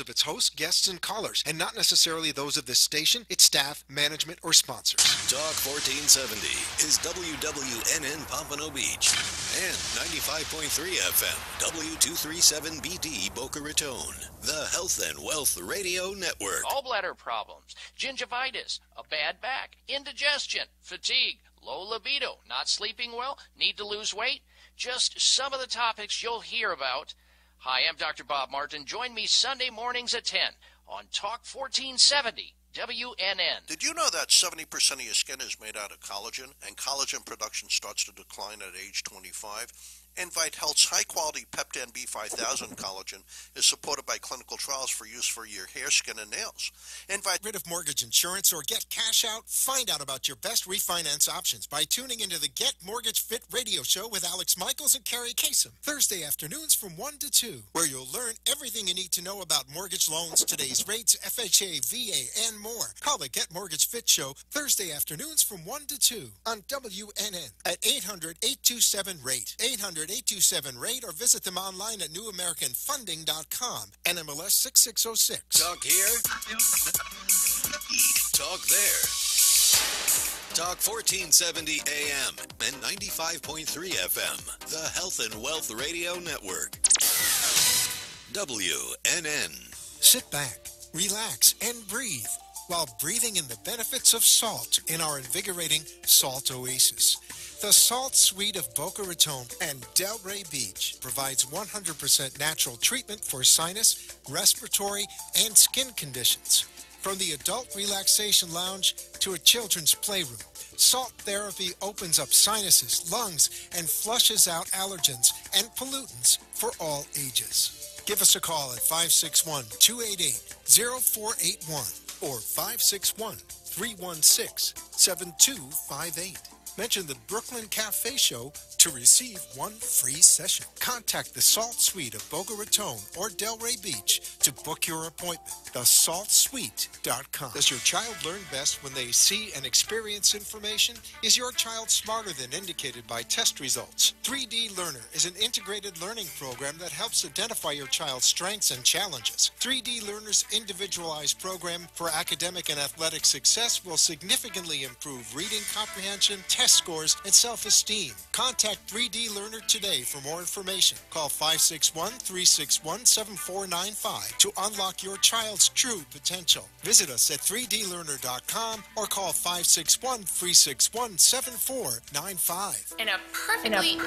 of its hosts, guests, and callers, and not necessarily those of this station, its staff, management, or sponsors. Talk 1470 is WWNN Pompano Beach and 95.3 FM W237BD Boca Raton, the Health and Wealth Radio Network. Gallbladder problems, gingivitis, a bad back, indigestion, fatigue, low libido, not sleeping well, need to lose weight. Just some of the topics you'll hear about. Hi, I'm Dr. Bob Martin. Join me Sunday mornings at 10 on Talk 1470 WNN. Did you know that 70% of your skin is made out of collagen, and collagen production starts to decline at age 25? Invite Health's high-quality Peptan B5000 collagen is supported by clinical trials for use for your hair, skin, and nails. Invite rid of mortgage insurance or get cash out? Find out about your best refinance options by tuning into the Get Mortgage Fit radio show with Alex Michaels and Carrie Kasem, Thursday afternoons from 1 to 2, where you'll learn everything you need to know about mortgage loans, today's rates, FHA, VA, and more. Call the Get Mortgage Fit show Thursday afternoons from 1 to 2 on WNN at 800-827-RATE. 800-827-RATE, or visit them online at newamericanfunding.com. NMLS 6606. Talk here. Talk there. Talk 1470 AM and 95.3 FM. The Health and Wealth Radio Network. WNN. Sit back, relax, and breathe while breathing in the benefits of salt in our invigorating Salt Oasis. The Salt Suite of Boca Raton and Delray Beach provides 100% natural treatment for sinus, respiratory, and skin conditions. From the adult relaxation lounge to a children's playroom, salt therapy opens up sinuses, lungs, and flushes out allergens and pollutants for all ages. Give us a call at 561-288-0481 or 561-316-7258. Mention the Brooklyn Cafe Show to receive one free session. Contact the Salt Suite of Boca Raton or Delray Beach to book your appointment. TheSaltSuite.com. Does your child learn best when they see and experience information? Is your child smarter than indicated by test results? 3D Learner is an integrated learning program that helps identify your child's strengths and challenges. 3D Learner's individualized program for academic and athletic success will significantly improve reading comprehension, test scores, and self-esteem. Contact 3D Learner today for more information. Call 561-361-7495 to unlock your child's true potential. Visit us at 3dlearner.com or call 561-361-7495. In a perfectly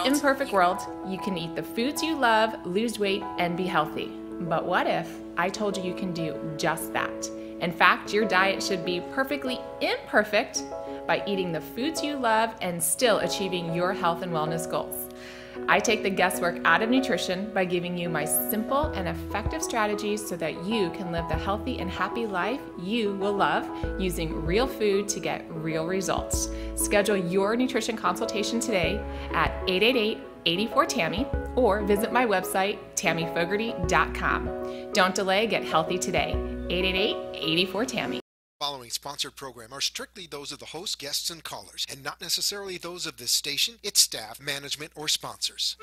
imperfect world, you can eat the foods you love, lose weight, and be healthy. But what if I told you you can do just that? In fact, your diet should be perfectly imperfect by eating the foods you love and still achieving your health and wellness goals. I take the guesswork out of nutrition by giving you my simple and effective strategies so that you can live the healthy and happy life you will love using real food to get real results. Schedule your nutrition consultation today at 888-84-TAMMY or visit my website, TammyFogarty.com. Don't delay, get healthy today. 888-84-TAMMY. Following sponsored program are strictly those of the hosts, guests, and callers, and not necessarily those of this station, its staff, management, or sponsors.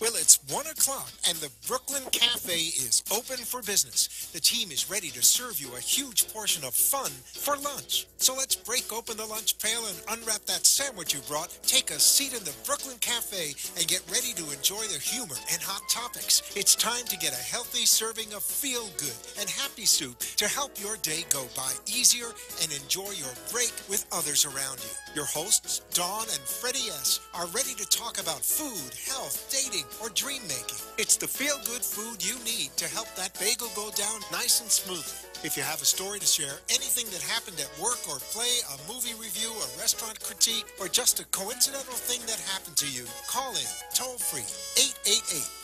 Well, it's 1 o'clock and the Brooklyn Cafe is open for business. The team is ready to serve you a huge portion of fun for lunch. So let's break open the lunch pail and unwrap that sandwich you brought, take a seat in the Brooklyn Cafe, and get ready to enjoy the humor and hot topics. It's time to get a healthy serving of feel-good and happy soup to help your day go by easier and enjoy your break with others around you. Your hosts, Dawn and Freddy S., are ready to talk about food, health, dating, or dream making. It's the feel-good food you need to help that bagel go down nice and smoothly. If you have a story to share, anything that happened at work or play, a movie review, a restaurant critique, or just a coincidental thing that happened to you, call in toll-free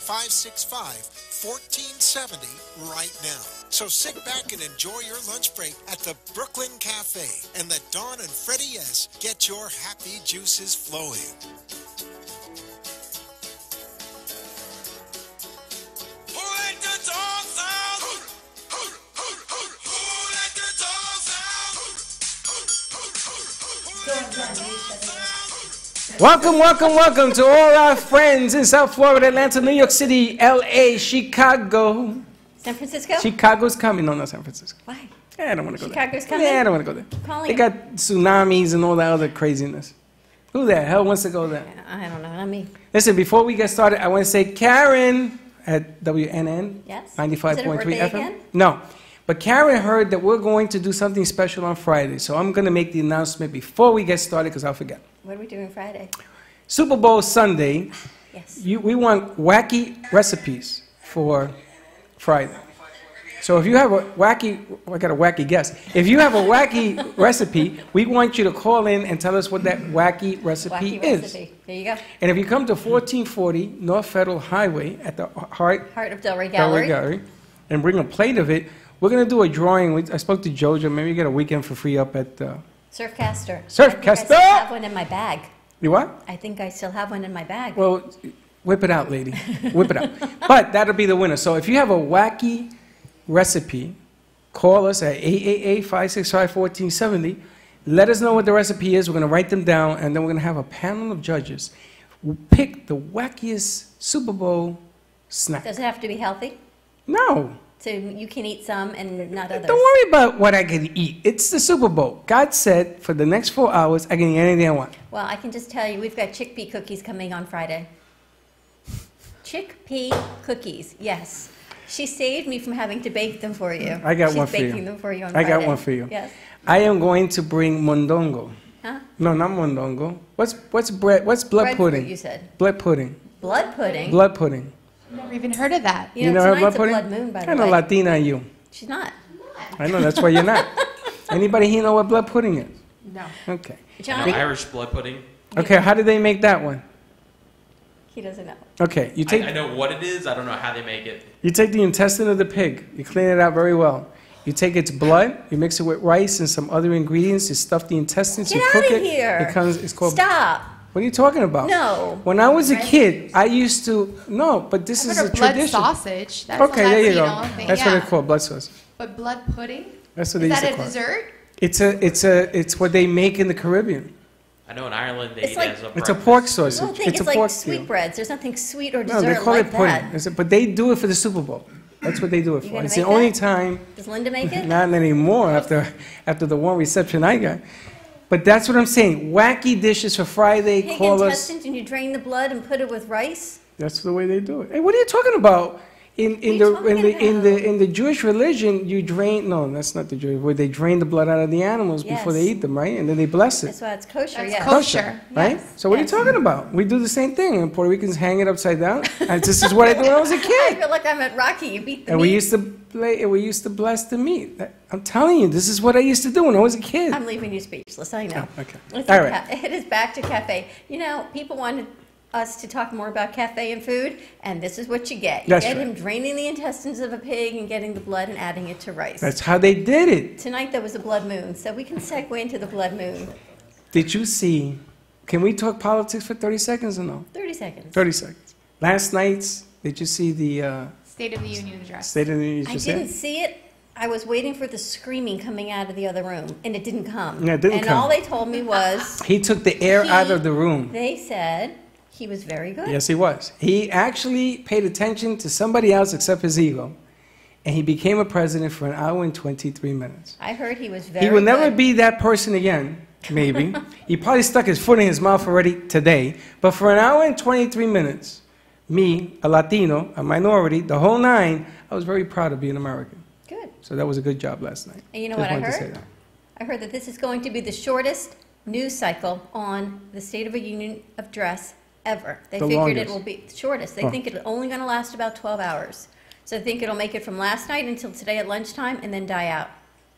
888-565-1470 right now. So sit back and enjoy your lunch break at the Brooklyn Cafe and let Dawn and Freddy S. get your happy juices flowing. Welcome to all our friends in South Florida, Atlanta, New York City, L.A., Chicago. San Francisco? Chicago's coming. No, not San Francisco. Why? Yeah, I don't want to go there. Chicago's coming? Yeah, I don't want to go there. Calling They got tsunamis and all that other craziness. Who the hell wants to go there? I don't know, not me. Listen, before we get started, I want to say Karen at WNN. Yes? 95.3 Is it her birthday FM. again? No. But Karen heard that we're going to do something special on Friday. So I'm going to make the announcement before we get started because I'll forget. What are we doing Friday? Super Bowl Sunday. Yes. We want wacky recipes for Friday. So if you have a wacky, I got a wacky guess. If you have a wacky recipe, we want you to call in and tell us what that wacky recipe is. There you go. And if you come to 1440 North Federal Highway at the Heart of Delray Gallery, and bring a plate of it, we're going to do a drawing. I spoke to Jojo. Maybe get a weekend for free up at Surfcaster. Surfcaster. I still have one in my bag. You what? I think I still have one in my bag. Well, whip it out, lady. Whip it out. But that'll be the winner. So if you have a wacky recipe, call us at 888-565-1470. Let us know what the recipe is. We're going to write them down, and then we're going to have a panel of judges who pick the wackiest Super Bowl snack. Does it have to be healthy? No. So you can eat some and not others? Don't worry about what I can eat. It's the Super Bowl. God said for the next 4 hours, I can eat anything I want. Well, I can just tell you, we've got chickpea cookies coming on Friday. Chickpea cookies, yes. She saved me from having to bake them for you. I got one for you. She's baking them for you on Friday. I got one for you. Yes. I am going to bring mondongo. Huh? No, not mondongo. What's bread? What's blood pudding? Fruit, you said. Blood pudding. Blood pudding? Blood pudding. I've never even heard of that. You know never tonight's blood a pudding? blood moon, by the Kind way. of Latina are you? She's not. I know, that's why you're not. Anybody here know what blood pudding is? No. Okay. Johnny? Irish blood pudding. Okay, how do they make that one? He doesn't know. Okay, you take. I know what it is. I don't know how they make it. You take the intestine of the pig. You clean it out very well. You take its blood. You mix it with rice and some other ingredients. You stuff the intestines. Get you out cook of it. here. It's called. Stop. What are you talking about? No. When I was a kid, I used to. No, but this is a blood tradition. sausage. That's Okay, there you go. Thing. That's yeah. what it's called, blood sausage. But blood pudding? That's what they Is used to that a call it. dessert? It's what they make in the Caribbean. I know in Ireland they It's eat like- as a It's a breakfast. pork sausage. The whole thing It's is a pork like stew. sweetbreads. There's nothing sweet or No, dessert they call like it pudding. that. But they do it for the Super Bowl. That's what they do it You for. gonna It's the make only that? time. Does Linda make it? Not anymore after the one reception I got. But that's what I'm saying. Wacky dishes for Friday. Pig Call us. intestines and you drain the blood and put it with rice? That's the way they do it. Hey, what are you talking about? In the Jewish religion, you drain. No, that's not the Jewish. Where they drain the blood out of the animals before they Yes. eat them, right? And then they bless it. That's why it's kosher, That's yes. kosher. Right? Yes. So what Yes. are you talking about? We do the same thing. And Puerto Ricans hang it upside down. And this is what I did when I was a I kid. feel like I'm at Rocky. You beat the And meat. we used to bless the meat. I'm telling you, this is what I used to do when I was a kid. I'm leaving you speechless, I know. Oh, okay. It's All a right. It is back to cafe. You know, people wanted us to talk more about cafe and food, and this is what you get. You That's get right. him draining the intestines of a pig and getting the blood and adding it to rice. That's how they did it. Tonight there was a blood moon, so we can segue into the blood moon. Did you see? Can we talk politics for 30 seconds or no? 30 seconds. 30 seconds. Last night's, did you see the State of the Union address. State of the Union? I didn't see it. I was waiting for the screaming coming out of the other room, and it didn't come. Yeah, it didn't and come. all they told me was He took the air out of the room. they said he was very good. Yes, he was. He actually paid attention to somebody else except his ego, and he became a president for an hour and 23 minutes. I heard he was very He will never good. be that person again, maybe. He probably stuck his foot in his mouth already today, but for an hour and 23 minutes, me, a Latino, a minority, the whole nine, I was very proud of being American. Good. So that was a good job last night. And you know Just what I wanted to say heard? that. I heard that this is going to be the shortest news cycle on the State of a Union address ever. They The figured it longest. will be the shortest. They Oh. think it's only going to last about 12 hours. So I think it'll make it from last night until today at lunchtime and then die out.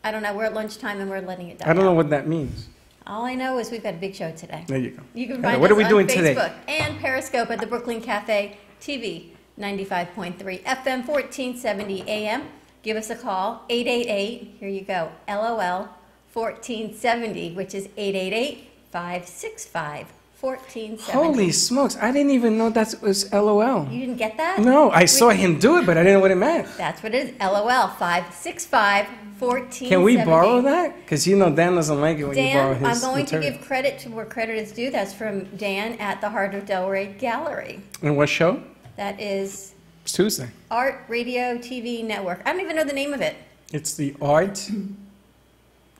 I don't know. We're at lunchtime and we're letting it die I don't know out. what that means. All I know is we've got a big show today. There you go. You can All find right, what us are we on doing Facebook today? and Periscope at the Brooklyn Cafe TV, 95.3 FM, 1470 AM. Give us a call, 888, here you go, LOL 1470, which is 1470. Holy smokes! I didn't even know that was LOL. You didn't get that? No, I saw him do it, but I didn't know what it meant. That's what it is. LOL 565-1470. Can we borrow that? Because you know Dan doesn't like it when you borrow Dan, his I'm going material. to give credit to where credit is due. That's from Dan at the Heart of Delray Gallery. And what show? That is It's Tuesday. Art Radio TV Network. I don't even know the name of it. It's the Art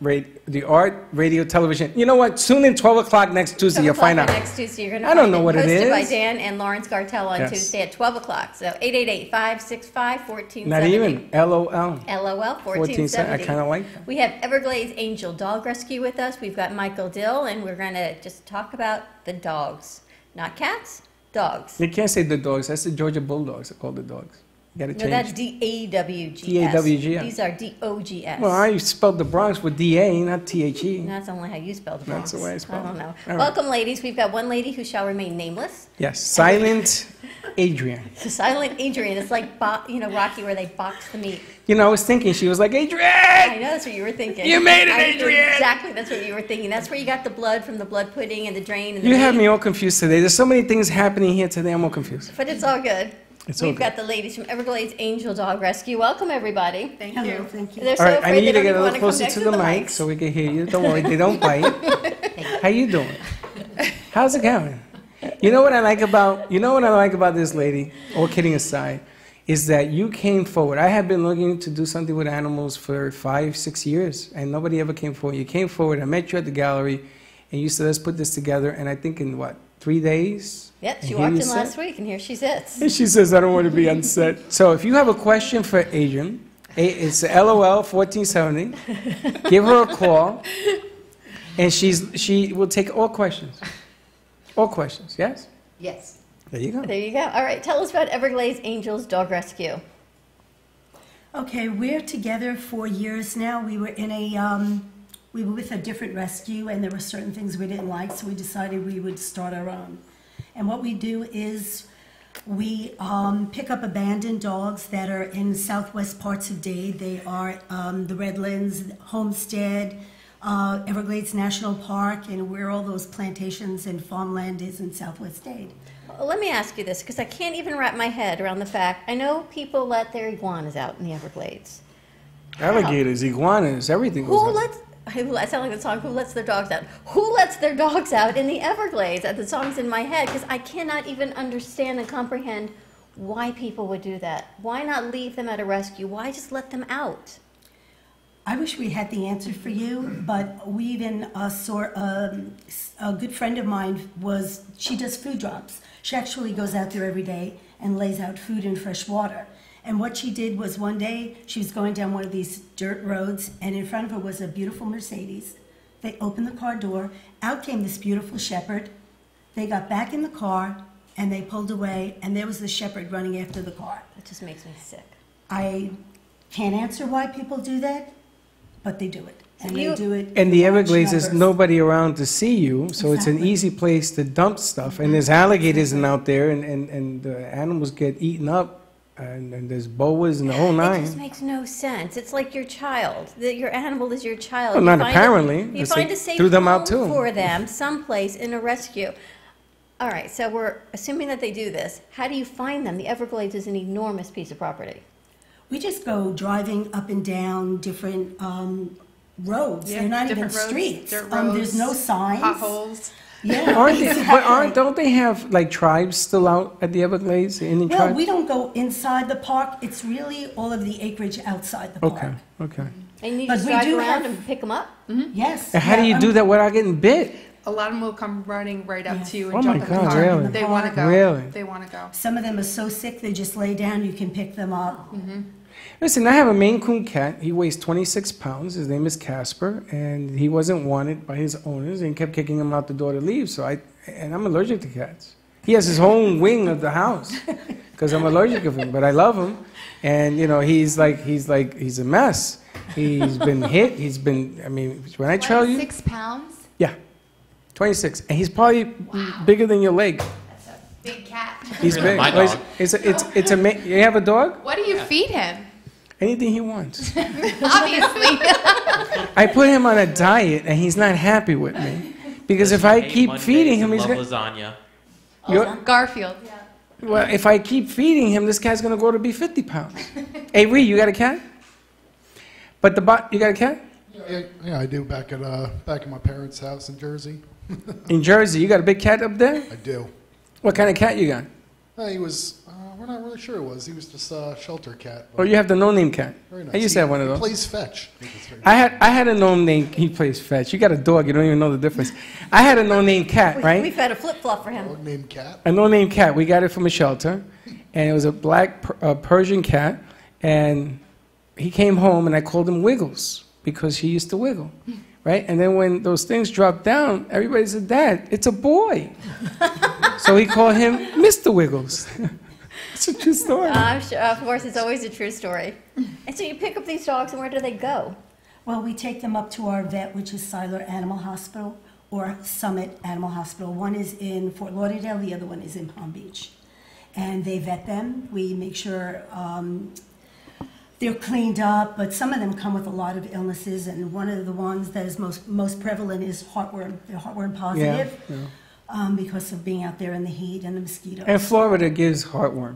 Radio Television. You know what? Soon in 12 o'clock next Tuesday, you'll find out. Next Tuesday, you're going to I don't know what it Hosted by is. Dan and Lawrence Gartell on Yes. Tuesday at 12 o'clock. So 888-565-1470. Not even LOL. LOL 1470. I kind of like that. We have Everglades Angel Dog Rescue with us. We've got Michael Dill, and we're going to just talk about the dogs. Not cats, dogs. You can't say the dogs. That's the Georgia Bulldogs. I call the dogs. You got to No, change. that's DAWGS. DAWGS. These are DOGS. Well, I spelled the Bronx with DA, not THE. That's only how you spell the Bronx. That's the way I spell it. don't know. All right. Welcome, ladies. We've got one lady who shall remain nameless. Yes, Silent Adrian. Silent Adrian. It's like, Rocky, where they box the meat. You know, I was thinking, she was like, Adrian! I know that's what you were thinking. You made it, I knew Adrian! Exactly, that's what you were thinking. That's where you got the blood from the blood pudding and the drain and the You have meat. me all confused today. There's so many things happening here today, I'm all confused. But it's all good. It's all We've good. got the ladies from Everglades Angel Dog Rescue. Welcome, everybody. Thank Hello, you. thank you. They're All so right, I afraid need they you to don't get a even little want to come closer next to the mic mics. so we can hear you. Don't worry, they don't bite. How you doing? How's it going? You know what I like about this lady, all kidding aside, is that you came forward. I have been looking to do something with animals for 5-6 years, and nobody ever came forward. You came forward, I met you at the gallery, and you said, let's put this together, and I think in, 3 days? Yep, And she here walked you in sit. last week, and here she sits. And she says, I don't want to be on set. So if you have a question for Adrian, it's LOL 1470. Give her a call, and she will take all questions. All questions, yes? Yes. There you go. There you go. All right, tell us about Everglades Angels Dog Rescue. Okay, we're together 4 years now. We were we were with a different rescue, and there were certain things we didn't like, so we decided we would start our own. And what we do is we pick up abandoned dogs that are in southwest parts of Dade. They are the Redlands, Homestead, Everglades National Park, and where all those plantations and farmland is in southwest Dade. Let me ask you this, because I can't even wrap my head around the fact, I know people let their iguanas out in the Everglades. Alligators, iguanas, everything goes Who on. lets, I sound like the song, who lets their dogs out? Who lets their dogs out in the Everglades? The song's in my head, because I cannot even understand and comprehend why people would do that. Why not leave them at a rescue? Why just let them out? I wish we had the answer for you, but we even saw a good friend of mine she does food drops. She actually goes out there every day and lays out food and fresh water. And what she did was one day she was going down one of these dirt roads, and in front of her was a beautiful Mercedes. They opened the car door, out came this beautiful shepherd. They got back in the car and they pulled away, and there was the shepherd running after the car. That just makes me sick. I can't answer why people do that, but they do it. And they do it. In the in large Everglades, there's numbers. nobody around to see you, so it's an Exactly. easy place to dump stuff. And there's alligators out there, and the animals get eaten up, and there's boas and the whole It just nine. makes no sense. It's like your child. Your animal is your child. Well, You not find apparently. You Let's find say a safe threw them home out too. for them someplace in a rescue. All right, so we're assuming that they do this. How do you find them? The Everglades is an enormous piece of property. We just go driving up and down different roads. Yeah, They're not even different roads, streets. dirt There's no roads, signs. Potholes. Yeah. Don't they have like tribes still out at the Everglades? The Indian Well, tribes? we don't go inside the park. It's really all of the acreage outside the park. Okay, okay. And you But just we drive do around have- and pick them up? Yes. And how do yeah, you do that without getting bit? A lot of them will come running right up to you and Oh jump my in the God, car. really? They want to go. Really? They want to go. Some of them are so sick they just lay down. You can pick them up. Listen, I have a Maine Coon cat. He weighs 26 pounds. His name is Casper, and he wasn't wanted by his owners and kept kicking him out the door to leave. And I'm allergic to cats. He has his own wing of the house because I'm allergic of him, but I love him. And you know, he's a mess. He's been hit. When I tell you, 6 pounds? yeah, 26, and he's probably bigger than your leg. That's a big cat. He's Bigger than big. my Well, dog. You have a dog? What do you feed him? Anything he wants. Obviously. I put him on a diet, and he's not happy with me Because if Does he I hate keep Mondays feeding and him, he's love going to... lasagna. Garfield. Yeah. Well, if I keep feeding him, this cat's going to grow to be 50 pounds. Hey, Ree, you got a cat? But you got a cat? Yeah, I do. Back at my parents' house in Jersey. In Jersey, you got a big cat up there? I do. What kind of cat you got? He was. We're not really sure. It was. He was just a shelter cat. Oh, you have the no-name cat. Very nice. I used to have one of those. He plays fetch. I had a no-name. He plays fetch. You got a dog. You don't even know the difference. I had a no-name cat, right? We've had a flip-flop for him. Dog-named cat. A no-name cat. We got it from a shelter, and it was a black Persian cat, and he came home, and I called him Wiggles because he used to wiggle, right? And then when those things dropped down, everybody said, Dad, it's a boy. So he called him Mr. Wiggles. It's a true story. I'm sure, of course, it's always a true story. And so you pick up these dogs, and where do they go? Well, we take them up to our vet, which is Siler Animal Hospital or Summit Animal Hospital. One is in Fort Lauderdale, the other one is in Palm Beach. And they vet them. We make sure they're cleaned up, but some of them come with a lot of illnesses, and one of the ones that is most prevalent is heartworm. They're heartworm positive because of being out there in the heat and the mosquitoes. And Florida gives heartworm.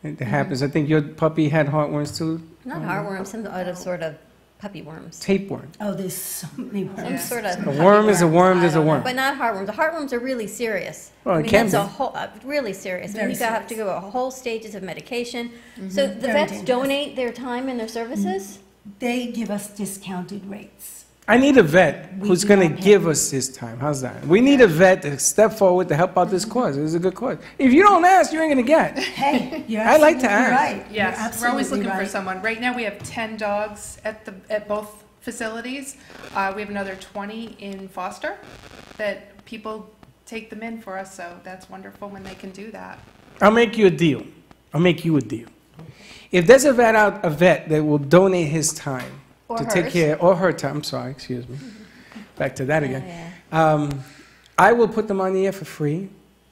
It happens. I think your puppy had heartworms too. Not heartworms, some other sort of puppy worms. Tapeworm. Oh, there's so many worms. Some sort of A worm is a worm is a worm. But not heartworms. The heartworms are really serious. Well, it can that's be. a whole, really serious. Very You have to serious. go a whole stages of medication. So the Very vets dangerous. donate their time and their services? They give us discounted rates. I need a vet We who's do going to not pay. give us his time. How's that? We need a vet to step forward to help out this cause. It's a good cause. If you don't ask, you ain't going to get. Hey, you're I like to absolutely ask. right. Yes, You're we're always absolutely looking for right. someone. Right now, we have 10 dogs at both facilities. We have another 20 in foster that people take them in for us, so that's wonderful when they can do that. I'll make you a deal. I'll make you a deal. If there's a vet that will donate his time Or to take hers. care, or her time, I'm sorry, excuse me. Back to that again. I will put them on the air for free,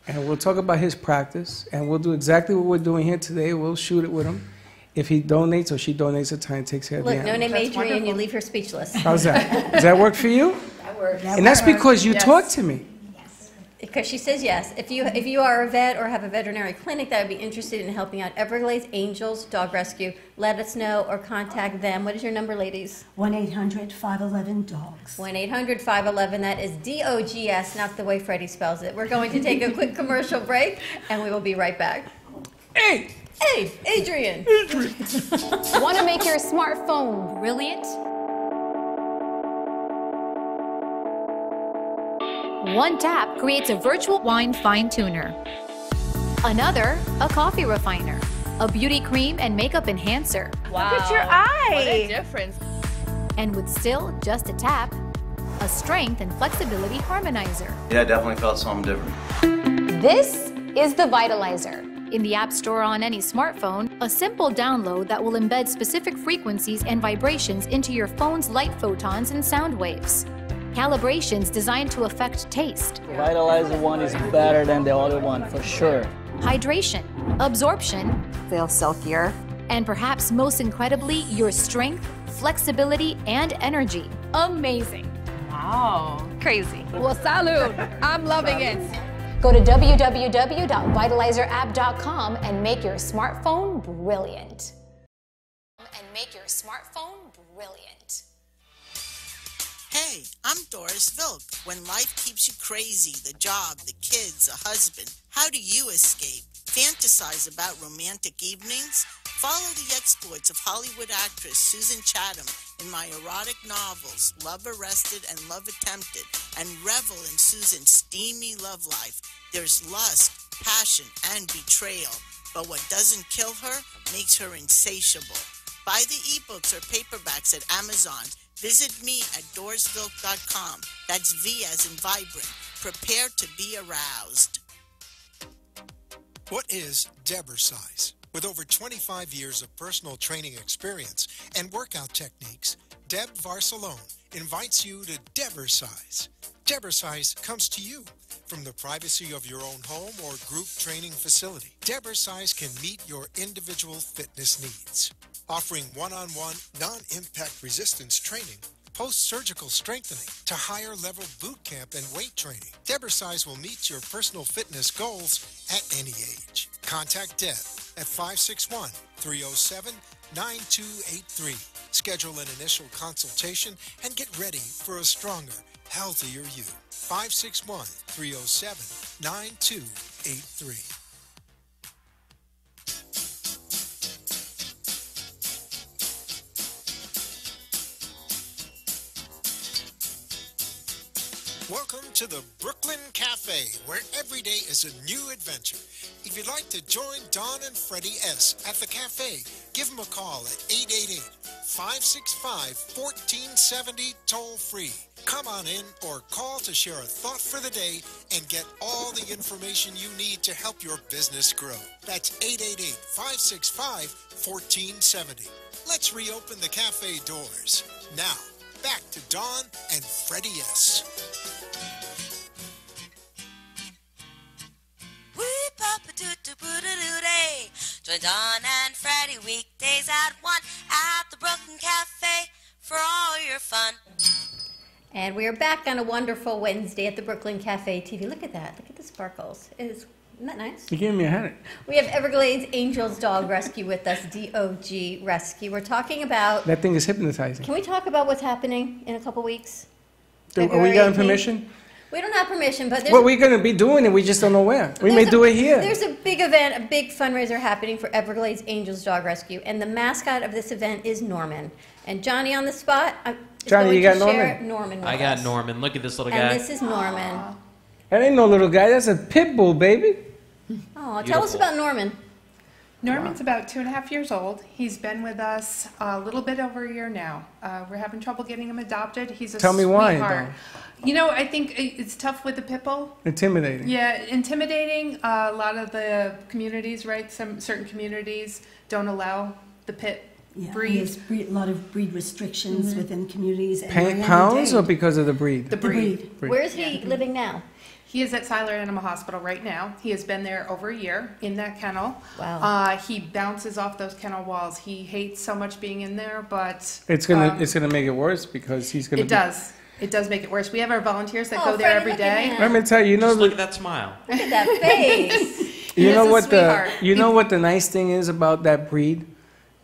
and we'll talk about his practice, and we'll do exactly what we're doing here today. We'll shoot it with him. If he donates or she donates her time, takes care of the Look, no animal. name That's Adrian, you wonderful. leave her speechless. How's that? Does that work for you? That works. And that's because you Yes. talk to me. Because she says yes. If you are a vet or have a veterinary clinic that would be interested in helping out Everglades Angels Dog Rescue, let us know or contact them. What is your number, ladies? 1-800-511-DOGS. 1-800-511. That is DOGS, not the way Freddy spells it. We're going to take a quick commercial break, and we will be right back. Hey! Hey, Adrian. Want to make your smartphone brilliant? One tap creates a virtual wine fine tuner. Another, a coffee refiner. A beauty cream and makeup enhancer. Wow. Look at your eye. What a difference. And with still just a tap, a strength and flexibility harmonizer. Yeah, I definitely felt something different. This is the Vitalizer. In the App Store on any smartphone, a simple download that will embed specific frequencies and vibrations into your phone's light photons and sound waves. Calibrations designed to affect taste, The Vitalizer one is better than the other one, for sure. hydration, absorption, Feel silkier. and perhaps most incredibly, your strength, flexibility, and energy. Amazing. Wow. Crazy. Well, salud. I'm loving it. Go to www.vitalizerapp.com and make your smartphone brilliant. Hey, I'm Doris Vilk. When life keeps you crazy, the job, the kids, a husband, how do you escape? Fantasize about romantic evenings? Follow the exploits of Hollywood actress Susan Chatham in my erotic novels, Love Arrested and Love Attempted, and revel in Susan's steamy love life. There's lust, passion, and betrayal. But what doesn't kill her makes her insatiable. Buy the ebooks or paperbacks at Amazon. Visit me at doorsvilk.com. That's V as in vibrant. Prepare to be aroused. What is Debersize? With over 25 years of personal training experience and workout techniques, Deb Varsalone invites you to Debersize. Debersize comes to you from the privacy of your own home or group training facility. Debersize can meet your individual fitness needs. Offering one-on-one, non-impact resistance training post-surgical strengthening to higher-level boot camp and weight training. Deb Size will meet your personal fitness goals at any age. Contact Deb at 561-307-9283. Schedule an initial consultation and get ready for a stronger, healthier you. 561-307-9283. Welcome to the Brooklyn Cafe, where every day is a new adventure. If you'd like to join Don and Freddy S. at the cafe, give them a call at 888-565-1470 toll-free. Come on in or call to share a thought for the day and get all the information you need to help your business grow. That's 888-565-1470. Let's reopen the cafe doors. Now, back to Don and Freddy S. Join Don and Freddy weekdays at 1 at the Brooklyn Cafe for all your fun. And we are back on a wonderful Wednesday at the Brooklyn Cafe TV. Look at that. Look at the sparkles. Isn't that nice? You gave me a headache. We have Everglades Angels Dog Rescue with us, DOG Rescue. We're talking about... That thing is hypnotizing. Can we talk about what's happening in a couple weeks? Are we getting permission? We don't have permission, but there's... Well, we're going to be doing it. We just don't know where. We may do it here. There's a big event, a big fundraiser happening for Everglades Angels Dog Rescue, and the mascot of this event is Norman. And Johnny on the spot... Johnny, you got Norman? Norman I got Norman. Look at this little guy. And this is Norman. That ain't no little guy. That's a pit bull, baby. Oh, tell us about Norman. Norman's about 2.5 years old. He's been with us a little bit over a year now. We're having trouble getting him adopted. He's a Tell me why, sweetheart. though. You know, I think it's tough with the pit bull. Intimidating. Yeah, intimidating. A lot of the communities, right? Some certain communities don't allow the pit breed. There's a lot of breed restrictions within communities. Pounds or because of the breed? The breed. Where is he living now? He is at Siler Animal Hospital right now. He has been there over a year in that kennel. Wow. He bounces off those kennel walls. He hates so much being in there, but It's gonna make it worse because he's gonna. It does. It does make it worse. We have our volunteers that Oh, go there Freddy, every look at day. him. Let me tell you, you know, Just look at that smile. Look at that face. you know He is a what sweetheart. you know what the nice thing is about that breed?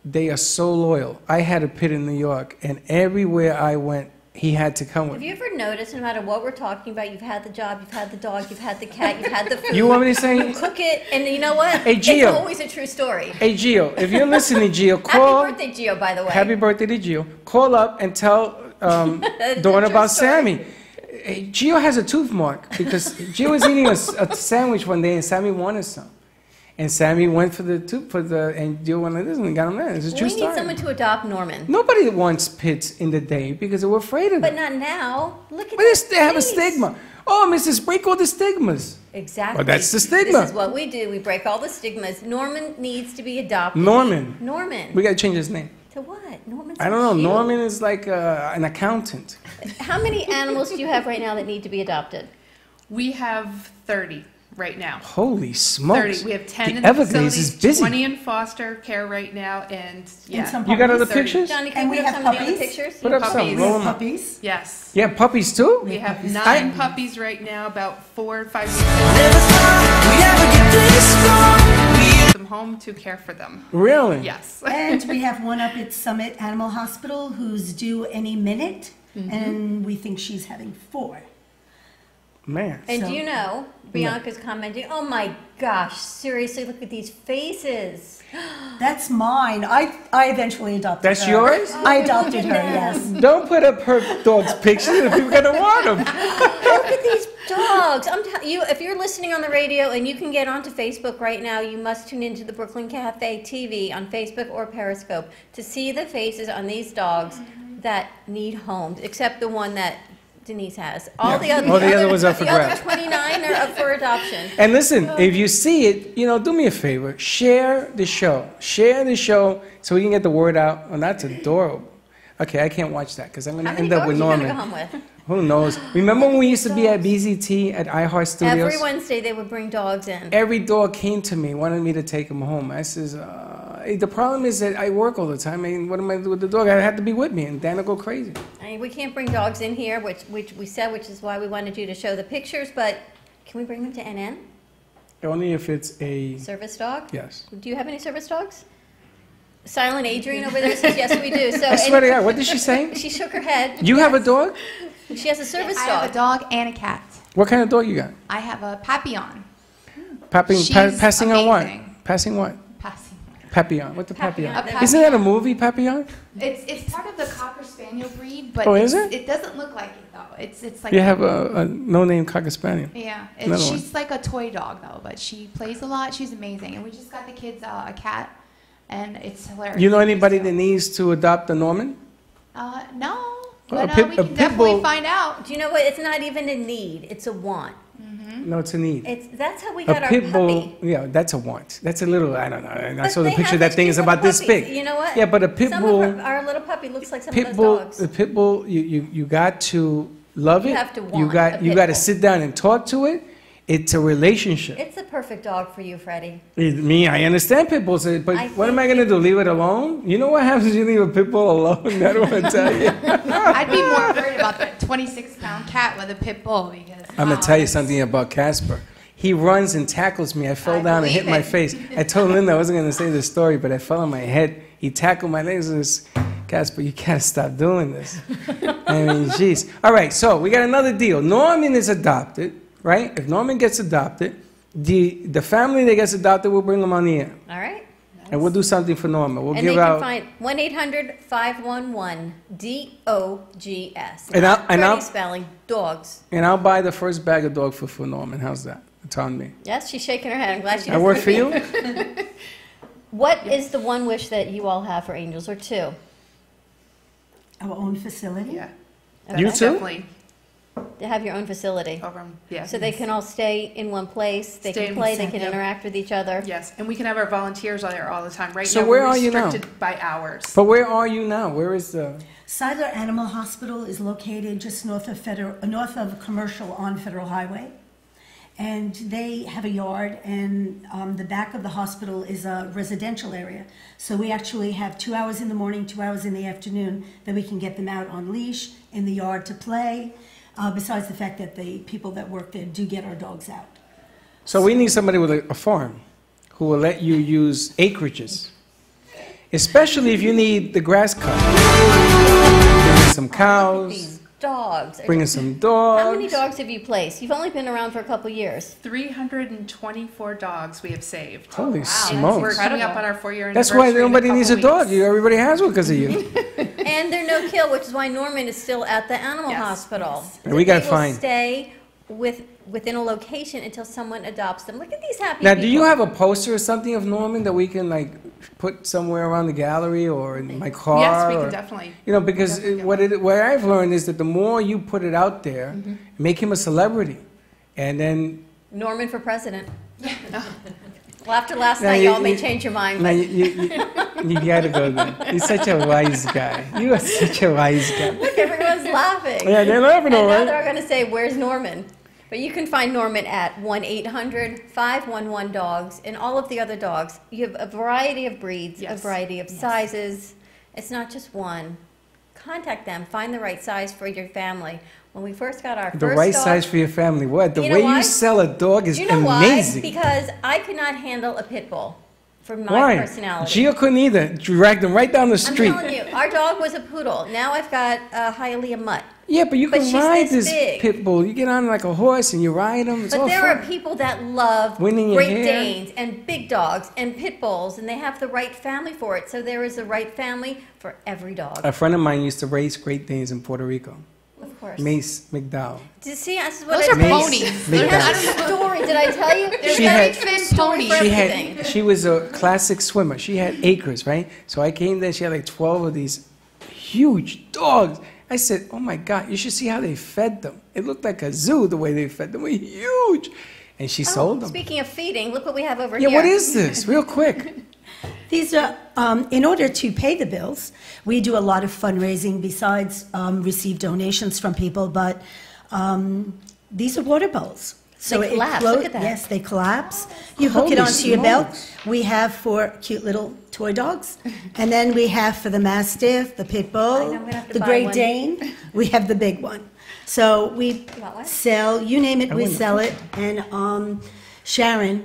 They are so loyal. I had a pit in New York, and everywhere I went, he had to come with Have me. you ever noticed, no matter what we're talking about, you've had the job, you've had the dog, you've had the cat, you've had the food. You want me to say? You cook it, and you know what? Hey, Gio. It's always a true story. Hey, Gio, if you're listening, Gio, call. Happy birthday, Gio, by the way. Happy birthday to Gio. Call up and tell Dawn true about story. Sammy. Hey, Gio has a tooth mark because Gio was eating a sandwich one day and Sammy wanted some. And Sammy went for the tooth and Gio went like this and got him that. It's a true We need story. someone to adopt Norman. Nobody wants pits in the day because they were afraid of But it. not now. Look at But they have a stigma. Oh, Mrs. Break all the stigmas. Exactly. Well, that's the stigma. This is what we do. We break all the stigmas. Norman needs to be adopted. Norman. Norman. We got to change his name. To what? Norman's I don't know. cute. Norman is like an accountant. How many animals do you have right now that need to be adopted? We have 30 right now. Holy smokes. 30. We have 10 the in the Everglades facilities, is busy. 20 in foster care right now, and yeah. some You got other 30. pictures? Johnny, can And we we have have some of the other puppies. pictures? Put up some. Puppies. Roll 'em up. Puppies. Yes. Yeah, puppies too? We have I- 9 puppies right now, about 4 or 5 weeks old. Them home to care for them. Really? Yes. And we have one up at Summit Animal Hospital who's due any minute, and we think she's having 4. Man. And So- do you know, Bianca's commenting, oh my gosh, seriously, look at these faces. That's mine. I eventually adopted That's her. yours? I adopted her, yes. Don't put up her dog's pictures if you're going to want them. Look at these dogs. If you're listening on the radio and you can get onto Facebook right now, you must tune into the Brooklyn Cafe TV on Facebook or Periscope to see the faces on these dogs that need homes, except the one that Denise has. All the other ones are for the other grabs. 29 are up for adoption. And listen, if you see it, do me a favor. Share the show. Share the show so we can get the word out. Oh, that's adorable. Okay, I can't watch that because I'm going to How many end up dogs with are you Norman. going to go home with? Who knows? Remember when we used to be at BZT at iHeart Studios? Every Wednesday they would bring dogs in. Every dog came to me, wanted me to take him home. I says, the problem is that I work all the time. I mean, what am I going to do with the dog? I have to be with me, and Dan will go crazy. I We can't bring dogs in here, which we said, which is why we wanted you to show the pictures, but can we bring them to NN? Only if it's a... Service dog? Yes. Do you have any service dogs? Silent Adrian over there says, yes, we do. So, I swear to God, what did she say? She shook her head. You have a dog? She has a service I dog. have a dog and a cat. What kind of dog you got? I have a Papillon. Passing on what? Passing what? Passing. Papillon. What the Papillon? Papillon. Isn't that a movie, Papillon? It's part of the Cocker Spaniel breed, but Oh, is it? It doesn't look like it though. It's like You have a no-name Cocker Spaniel. Yeah, Another one. she's like a toy dog though, but she plays a lot. She's amazing, and we just got the kids a cat, and it's hilarious. You know anybody that needs to adopt a Norman? No, Well, but we a can pit definitely bull- find out. Do you know what? It's not even a need. It's a want. No, it's a need. That's how we got A our pit bull, puppy. yeah, that's a want. That's a little, I don't know. And I But saw the they picture. have That such thing is cute about little this puppies. big. You know what? Yeah, but a pit Some bull. of our little puppy looks like some of Pit those bull, dogs. the pit bull, you got to love it. You have to You want got a you pit got to bull. sit down and talk to it. It's a relationship. It's a perfect dog for you, Freddie. I understand pit bulls, but I what am I going to do? Leave it alone? You know what happens if you leave a pit bull alone? I don't want to tell you. I'd be more worried about that 26-pound cat with a pit bull because I'm going to tell you something about Casper. He runs and tackles me. I fell down and hit my face. I told Linda I wasn't going to say this story, but I fell on my head. He tackled my legs and says, Casper, you got to stop doing this. I mean, jeez. All right, so we got another deal. Norman is adopted, right? If Norman gets adopted, the family that gets adopted, we'll bring them on the air. All right. And we'll do something for Norman. We'll And give they out... can find 1-800-511-DOGS. And I'll- Freddie spelling dogs. And I'll buy the first bag of dog food for Norman. How's that? It's on me. Yes, she's shaking her head. I'm glad she I doesn't work for you? repeat. What is the one wish that you all have for angels, or two? Our own facility. Yeah. You too? Definitely. To have your own facility. Yeah. So they can all stay in one place, they Stay can in play, the they center, can yep. interact with each other. Yes, and we can have our volunteers on there all the time. Right So now, where we're are you now? restricted by hours. But where are you now? Where is the... Seidler Animal Hospital is located just north of Commercial on Federal Highway. And they have a yard, and the back of the hospital is a residential area. So we actually have 2 hours in the morning, 2 hours in the afternoon that we can get them out on leash in the yard to play, besides the fact that the people that work there do get our dogs out. So we need somebody with a farm who will let you use acreages, especially if you need the grass cut. Bring in some cows, Dogs. bring in some dogs. How many dogs have you placed? You've only been around for a couple years. 324 dogs we have saved. Holy And smokes. we're coming up on our 4-year That's anniversary. why in a nobody couple needs a weeks. dog. Everybody has one because of you. And they're no kill, which is why Norman is still at the animal hospital. And we gotta They will find- stay within a location until someone adopts them. Look at these happy Now, people. do you have a poster or something of Norman that we can like put somewhere around the gallery or in my car? Yes, we can or- definitely. You know, because what I've learned is that the more you put it out there, Mm-hmm. make him a celebrity, and then Norman for president. Well, after last Now night, you- y'all may you- change your mind. now But you gotta go there. You're such a wise guy. You are such a wise guy. look, everyone's laughing. Yeah, they're laughing, all And now right. they're going to say, "Where's Norman?" But you can find Norman at 1-800-511-DOGS and all of the other dogs. You have a variety of breeds, a variety of sizes. It's not just one. Contact them. Find the right size for your family. When we first got our The first right dog, size for your family. What? The You know way why? you sell a dog is you know amazing. why? Because I could not handle a pit bull for my Why? personality. Gio couldn't either. Dragged him right down the I'm street. telling you, our dog was a poodle. Now I've got a Hialeah mutt. Yeah, but you But can she's ride this this big. pit bull. You get on like a horse and you ride him. It's But all there fun. are people that love Winning your Great hair. Danes and big dogs and pit bulls, and they have the right family for it. So there is the right family for every dog. A friend of mine used to raise Great Danes in Puerto Rico. Of course. Mace McDowell. Do you see? This is what Those I are Mace ponies. McDowell. Story, did I tell you? There's She every had- story for everything. She was a classic swimmer. She had acres, right? So I came there. She had like 12 of these huge dogs. I said, "Oh my God, you should see how they fed them. It looked like a zoo the way they fed them. They were huge." And she sold them. Speaking of feeding, look what we have over Yeah, here. what is this? Real quick. These are, in order to pay the bills, we do a lot of fundraising besides receive donations from people, but these are water bowls. They collapse. Look at that. Yes, they collapse. You hook it Holy onto your belt. smokes. We have 4 cute little toy dogs. And then we have for the Mastiff, the Pit Bull, the Great Dane, we have the big one. So we sell, you name it, we sell it. And Sharon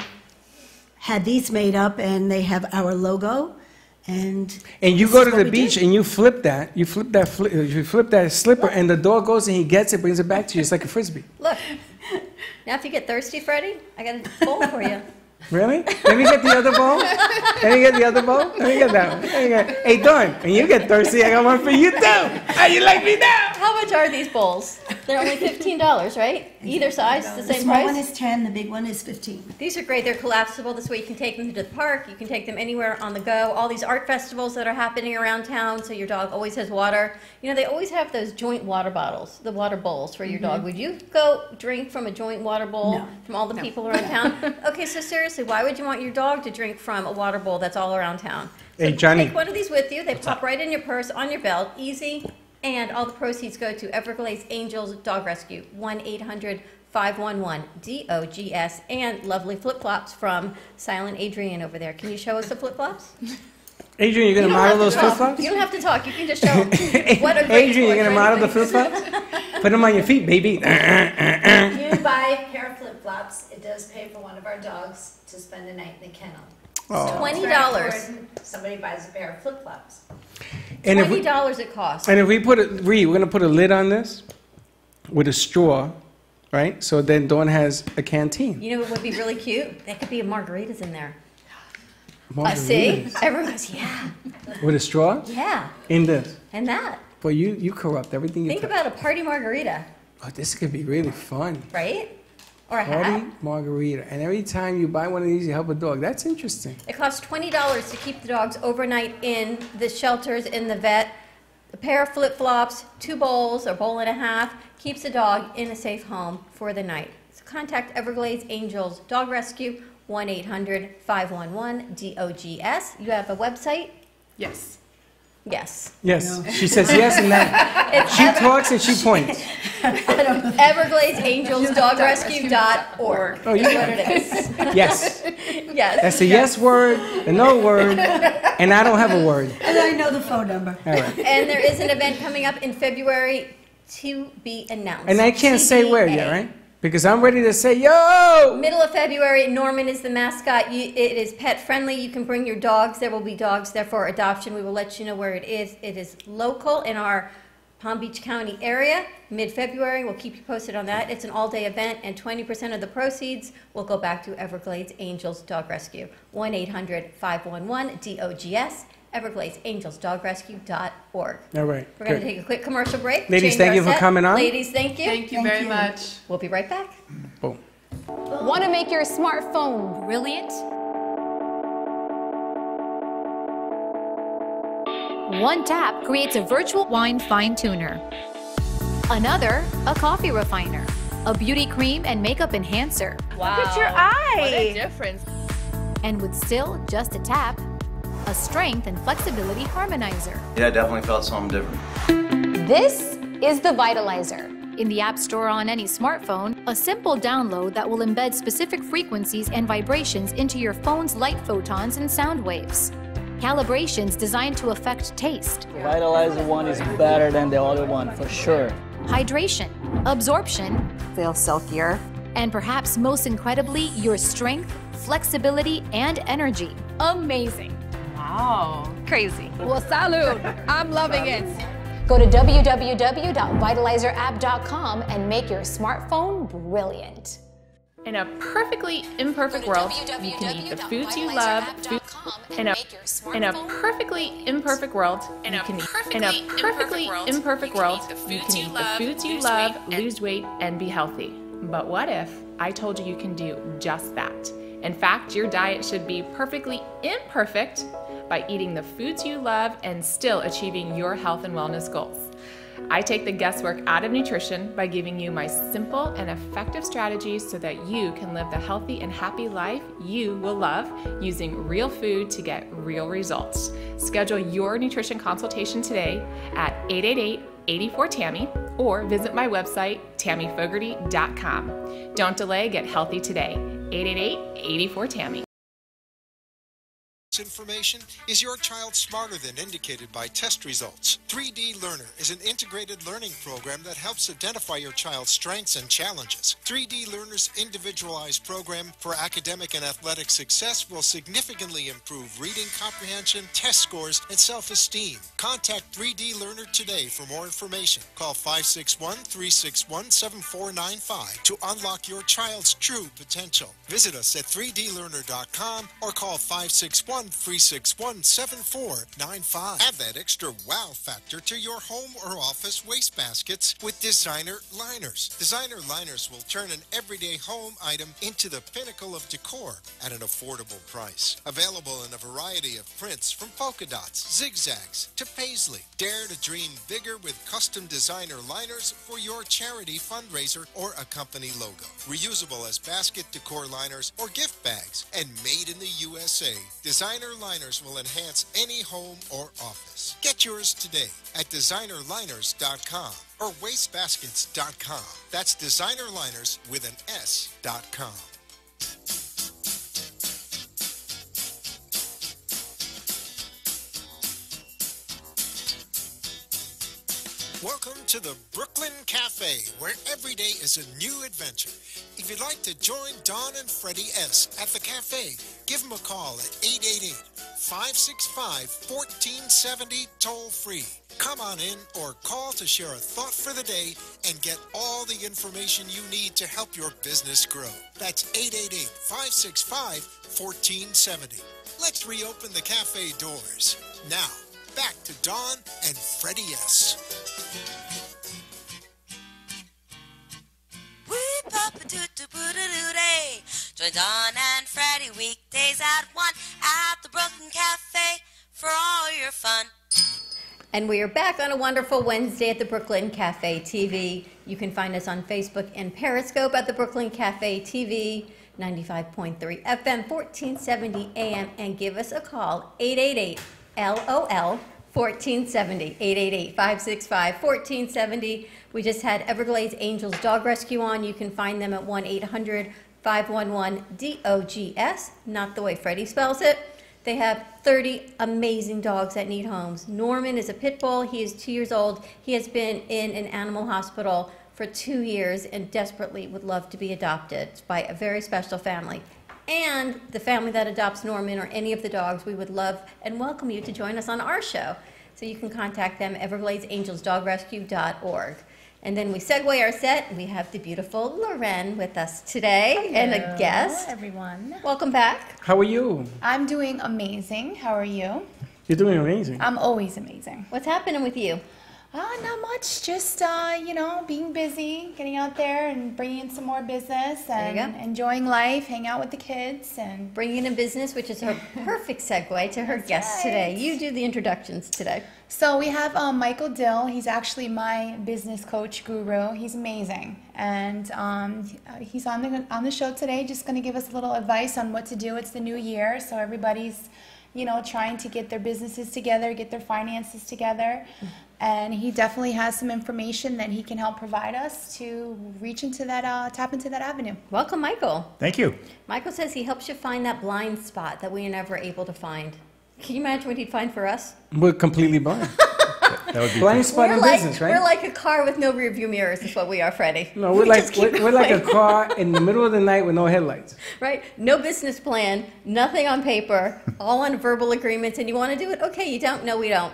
had these made up, and they have our logo. And you go to the beach and you flip that. You flip that slipper, and the dog goes and he gets it, brings it back to you. It's like a Frisbee. Look. Now, if you get thirsty, Freddie, I got a bowl for you. Really? Let me get the other bowl. Let me get the other bowl. Let me get that one. Hey, Dawn, when you get thirsty, I got one for you too. How you like me now? How much are these bowls? They're only $15, right? Either size, the same small price? one is 10, the big one is 15. These are great. They're collapsible. This way you can take them to the park. You can take them anywhere on the go. All these art festivals that are happening around town, so your dog always has water. You know, they always have those joint water bottles, the water bowls for your dog. Would you go drink from a joint water bowl from all the people around town? Okay, so seriously, why would you want your dog to drink from a water bowl that's all around town? So hey, Johnny. Take one of these with you. They pop right in your purse, on your belt, easy. And all the proceeds go to Everglades Angels Dog Rescue, 1-800-511-DOGS, and lovely flip-flops from Silent Adrian over there. Can you show us the flip-flops? Adrian, you're going to model those flip-flops? You don't have to talk. You can just show them. What a great Adrian, you're going to model the flip-flops? Put them on your feet, baby. If you buy a pair of flip-flops, it does pay for one of our dogs to spend the night in the kennel. Oh. So $20. Somebody buys a pair of flip-flops. And $20 it costs. And if we put we're going to put a lid on this with a straw, right? So then Dawn has a canteen. You know what would be really cute? That could be a margaritas in there. Margaritas. See? Everyone goes, yeah. With a straw? Yeah. In this. And that. Well, you corrupt everything you Think touch. about a party margarita. Oh, this could be really fun. Right? Or a Party hat. margarita. And every time you buy one of these, you help a dog. That's interesting. It costs $20 to keep the dogs overnight in the shelters, in the vet. A pair of flip-flops, 2 bowls, or bowl and a half, keeps the dog in a safe home for the night. So contact Everglades Angels Dog Rescue, 1-800-511-DOGS. You have a website? Yes. Yes. Yes. She says yes and that. She talks and she points. EvergladesAngelsDogRescue.org. Oh, you is what it is. Yes. Yes. That's a yes word, a no word, and I don't have a word. And I know the phone number. All right. And there is an event coming up in February to be announced. And I can't say where yet, TBA. right? Because I'm ready to say, yo! Middle of February, Norman is the mascot. It is pet friendly. You can bring your dogs. There will be dogs there for adoption. We will let you know where it is. It is local in our Palm Beach County area. Mid-February, we'll keep you posted on that. It's an all-day event, and 20% of the proceeds will go back to Everglades Angels Dog Rescue. 1-800-511-DOGS. EvergladesAngelsDogRescue.org. All right. We're going to good. take a quick commercial break. Ladies, change thank our you for set. coming on. Ladies, thank you. Thank you very much. We'll be right back. Boom. Want to make your smartphone brilliant? One tap creates a virtual wine fine tuner. Another, a coffee refiner. A beauty cream and makeup enhancer. Wow. Look at your eye. What a difference. And with still just a tap, a strength and flexibility harmonizer. Yeah, I definitely felt something different. This is the Vitalizer. In the App Store on any smartphone, a simple download that will embed specific frequencies and vibrations into your phone's light photons and sound waves. Calibrations designed to affect taste, The Vitalizer one is better than the other one, for sure. hydration, absorption, Feels silkier. and perhaps most incredibly, your strength, flexibility, and energy. Amazing. Wow. Crazy. Well, salud. I'm loving it. Go to www.vitalizerapp.com and make your smartphone brilliant. In a perfectly imperfect world, you can eat the foods you love. In a perfectly imperfect world, you can eat the foods you love, lose weight, and be healthy. But what if I told you you can do just that? In fact, your diet should be perfectly imperfect by eating the foods you love and still achieving your health and wellness goals. I take the guesswork out of nutrition by giving you my simple and effective strategies so that you can live the healthy and happy life you will love using real food to get real results. Schedule your nutrition consultation today at 888-84-TAMMY or visit my website, tammyfogarty.com. Don't delay, get healthy today. 888-84-TAMMY. information? Is your child smarter than indicated by test results? 3D Learner is an integrated learning program that helps identify your child's strengths and challenges. 3D Learner's individualized program for academic and athletic success will significantly improve reading comprehension, test scores, and self-esteem. Contact 3D Learner today for more information. Call 561-361-7495 to unlock your child's true potential. Visit us at 3dlearner.com or call 561-361-7495. Add that extra wow factor to your home or office wastebaskets with designer liners. Designer liners will turn an everyday home item into the pinnacle of decor at an affordable price. Available in a variety of prints from polka dots, zigzags to paisley. Dare to dream bigger with custom designer liners for your charity fundraiser or a company logo. Reusable as basket decor liners or gift bags and made in the USA. Designer liners will enhance any home or office. Get yours today at designerliners.com or wastebaskets.com. That's designerliners with an S.com. Welcome to the Brooklyn Cafe, where every day is a new adventure. If you'd like to join Don and Freddy S. at the cafe, give them a call at 888-565-1470 toll-free. Come on in or call to share a thought for the day and get all the information you need to help your business grow. That's 888-565-1470. Let's reopen the cafe doors. Now, back to Dawn and Freddy S. Join Dawn and Freddy weekdays at 1 at the Brooklyn Cafe for all your fun. And we are back on a wonderful Wednesday at the Brooklyn Cafe TV. You can find us on Facebook and Periscope at the Brooklyn Cafe TV, 95.3 FM, 1470 AM, and give us a call, 888-LOL. 1470, 888-565-1470. We just had Everglades Angels Dog Rescue on. You can find them at 1-800-511-DOGS, not the way Freddy spells it. They have 30 amazing dogs that need homes. Norman is a pit bull. He is 2 years old. He has been in an animal hospital for 2 years and desperately would love to be adopted by a very special family. And the family that adopts Norman or any of the dogs, we would love and welcome you to join us on our show. So you can contact them, evergladesangelsdogrescue.org. And then we segue our set. We have the beautiful Loren with us today. Hello, and a guest. Everyone. Welcome back. How are you? I'm doing amazing. How are you? You're doing amazing. I'm always amazing. What's happening with you? Not much. Just, being busy, getting out there and bringing in some more business and enjoying life, hang out with the kids. And bringing in business, which is her perfect segue to her guest today. You do the introductions today. So we have Michael Dill. He's actually my business coach guru. He's amazing. And he's on the show today, just going to give us a little advice on what to do. It's the new year, so everybody's trying to get their businesses together, get their finances together. And he definitely has some information that he can help provide us to reach into that, tap into that avenue. Welcome, Michael. Thank you. Michael says he helps you find that blind spot that we are never able to find. Can you imagine what he'd find for us? We're completely blind. That would be blind spot in business, right? We're like a car with no rearview mirrors is what we are, Freddy. No, we're like a car in the middle of the night with no headlights. Right? No business plan, nothing on paper, all on verbal agreements, and you want to do it? Okay, you don't? No, we don't.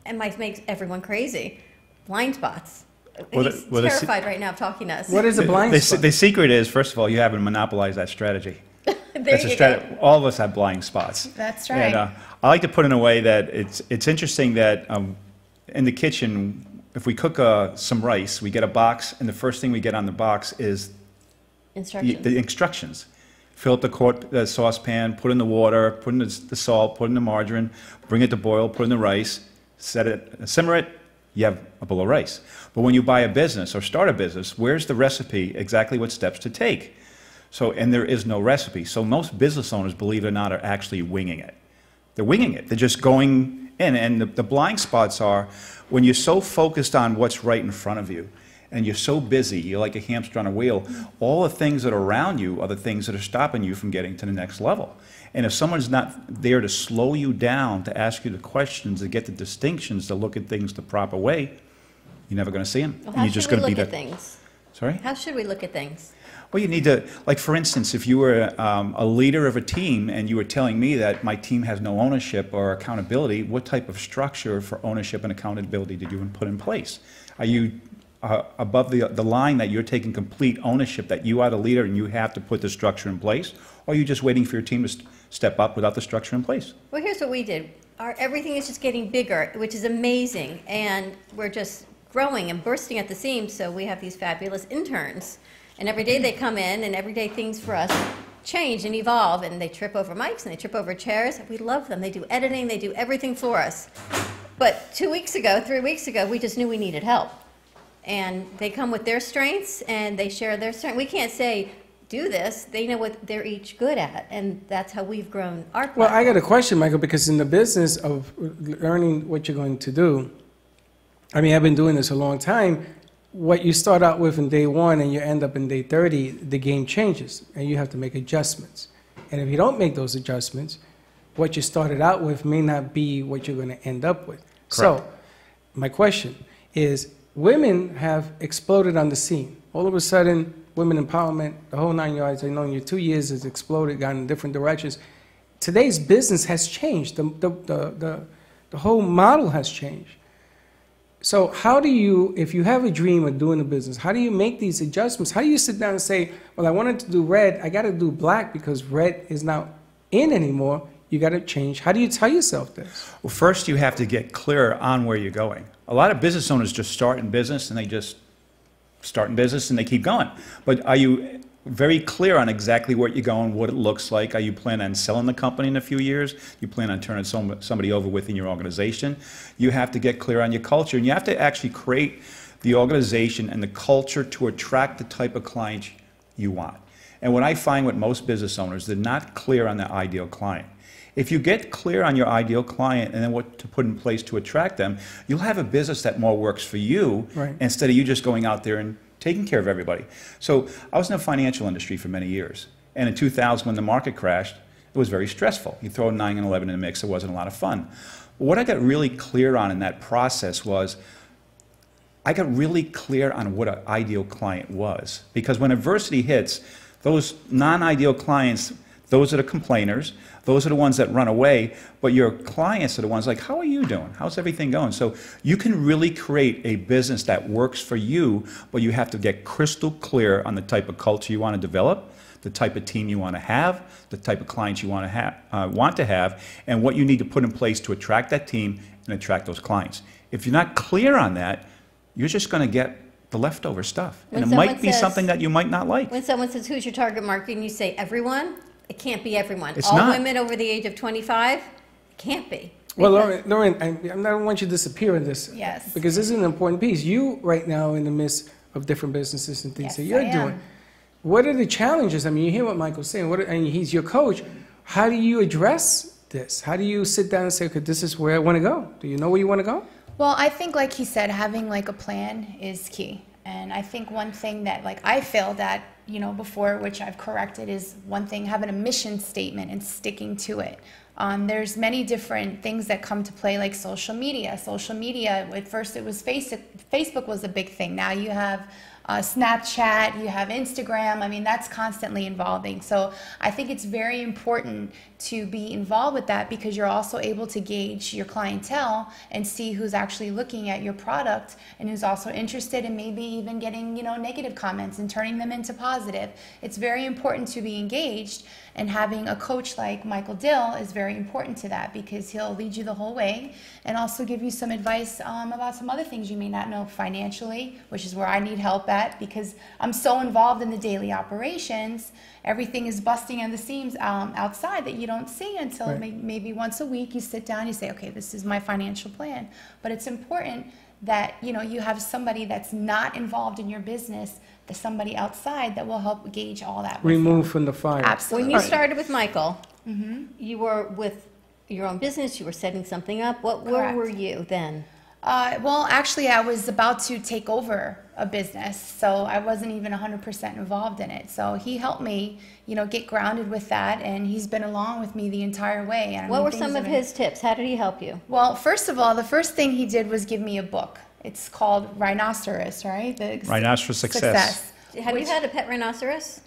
And Mike makes everyone crazy. Blind spots. He's terrified right now of talking to us. What is a blind spot? The secret is, first of all, you haven't monopolized that strategy. That's a strategy. Go. All of us have blind spots. That's right. And, I like to put in a way that it's interesting that in the kitchen, if we cook some rice, we get a box, and the first thing we get on the box is the instructions. Fill up the saucepan, put in the water, put in the salt, put in the margarine, bring it to boil, put in the rice, simmer it, you have a bowl of rice. But when you buy a business or start a business, where's the recipe, exactly what steps to take? And there is no recipe. So most business owners, believe it or not, are actually winging it. They're winging it. They're just going in. And the blind spots are when you're so focused on what's right in front of you and you're so busy, you're like a hamster on a wheel, all the things that are around you are the things that are stopping you from getting to the next level. And if someone's not there to slow you down, to ask you the questions, to get the distinctions, to look at things the proper way, you're never going to see them. Well, And how you're just should we going to be look at that. things? Sorry? How should we look at things? Well, you need to, like for instance, if you were a leader of a team and you were telling me that my team has no ownership or accountability, what type of structure for ownership and accountability did you put in place? Are you above the line that you're taking complete ownership, that you are the leader and you have to put the structure in place? Or are you just waiting for your team to step up without the structure in place? Well, here's what we did. Everything is just getting bigger, which is amazing, and we're just growing and bursting at the seams, so we have these fabulous interns. And every day they come in, and every day things for us change and evolve, and they trip over mics, and they trip over chairs. We love them. They do editing. They do everything for us. But 2 weeks ago, 3 weeks ago, we just knew we needed help. And they come with their strengths, and they share their strengths. We can't say, do this. They know what they're each good at, and that's how we've grown our platform. Well, I got a question, Michael, because in the business of learning what you're going to do, I mean, I've been doing this a long time. What you start out with in day 1 and you end up in day 30, the game changes, and you have to make adjustments. And if you don't make those adjustments, what you started out with may not be what you're going to end up with. Correct. So, my question is, women have exploded on the scene. All of a sudden, women empowerment, the whole 9 yards, I know in your 2 years has exploded, gone in different directions. Today's business has changed. The whole model has changed. So how do you, if you have a dream of doing a business, how do you make these adjustments? How do you sit down and say, well, I wanted to do red, I got to do black because red is not in anymore. You got to change. How do you tell yourself this? Well, first you have to get clear on where you're going. A lot of business owners just start in business and they just start in business and they keep going. But are you very clear on exactly where you're going, what it looks like? Are you planning on selling the company in a few years? You plan on turning somebody over within your organization? You have to get clear on your culture, and you have to actually create the organization and the culture to attract the type of clients you want. And what I find with most business owners, they're not clear on their ideal client. If you get clear on your ideal client and then what to put in place to attract them, you'll have a business that more works for you, right, instead of you just going out there and taking care of everybody. So I was in the financial industry for many years. And in 2000, when the market crashed, it was very stressful. You throw 9 and 11 in the mix, it wasn't a lot of fun. What I got really clear on in that process was, I got really clear on what an ideal client was. Because when adversity hits, those non-ideal clients, those are the complainers, those are the ones that run away, but your clients are the ones like, how are you doing? How's everything going? So you can really create a business that works for you, but you have to get crystal clear on the type of culture you want to develop, the type of team you want to have, the type of clients you want to have, and what you need to put in place to attract that team and attract those clients. If you're not clear on that, you're just going to get the leftover stuff. And it might be something that you might not like. When someone says, who's your target market, and you say everyone, it can't be everyone. It's all not. women over the age of 25? It can't be. Well, Lauren, I don't want you to disappear in this. Yes. Because this is an important piece. You, right now, in the midst of different businesses and things Yes, that you're I am. doing, what are the challenges? I mean, you hear what Michael's saying. And he's your coach. How do you address this? How do you sit down and say, okay, this is where I want to go? Do you know where you want to go? Well, I think, like he said, having like a plan is key. And I think one thing that like I failed at, before, which I've corrected, is one thing, having a mission statement and sticking to it. There's many different things that come to play, like social media. Social media, at first it was Facebook was a big thing. Now you have Snapchat, you have Instagram. I mean, that's constantly evolving. So I think it's very important to be involved with that, because you're also able to gauge your clientele and see who's actually looking at your product and who's also interested in maybe even getting, negative comments and turning them into positive. It's very important to be engaged, and having a coach like Michael Dill is very important to that, because he'll lead you the whole way and also give you some advice about some other things you may not know financially, which is where I need help at, because I'm so involved in the daily operations. Everything is busting on the seams outside that you don't see until maybe once a week you sit down and you say, okay, this is my financial plan. But it's important that you have somebody that's not involved in your business, there's somebody outside that will help gauge all that. Remove from the fire. Absolutely. When you started with Michael, you were with your own business, you were setting something up. Where were you then? Well, actually, I was about to take over a business, so I wasn't even 100% involved in it. So he helped me, get grounded with that, and he's been along with me the entire way. And what were some of his tips? How did he help you? Well, first of all, the first thing he did was give me a book. It's called Rhinoceros, right? Rhinoceros Success. Have you had a pet rhinoceros?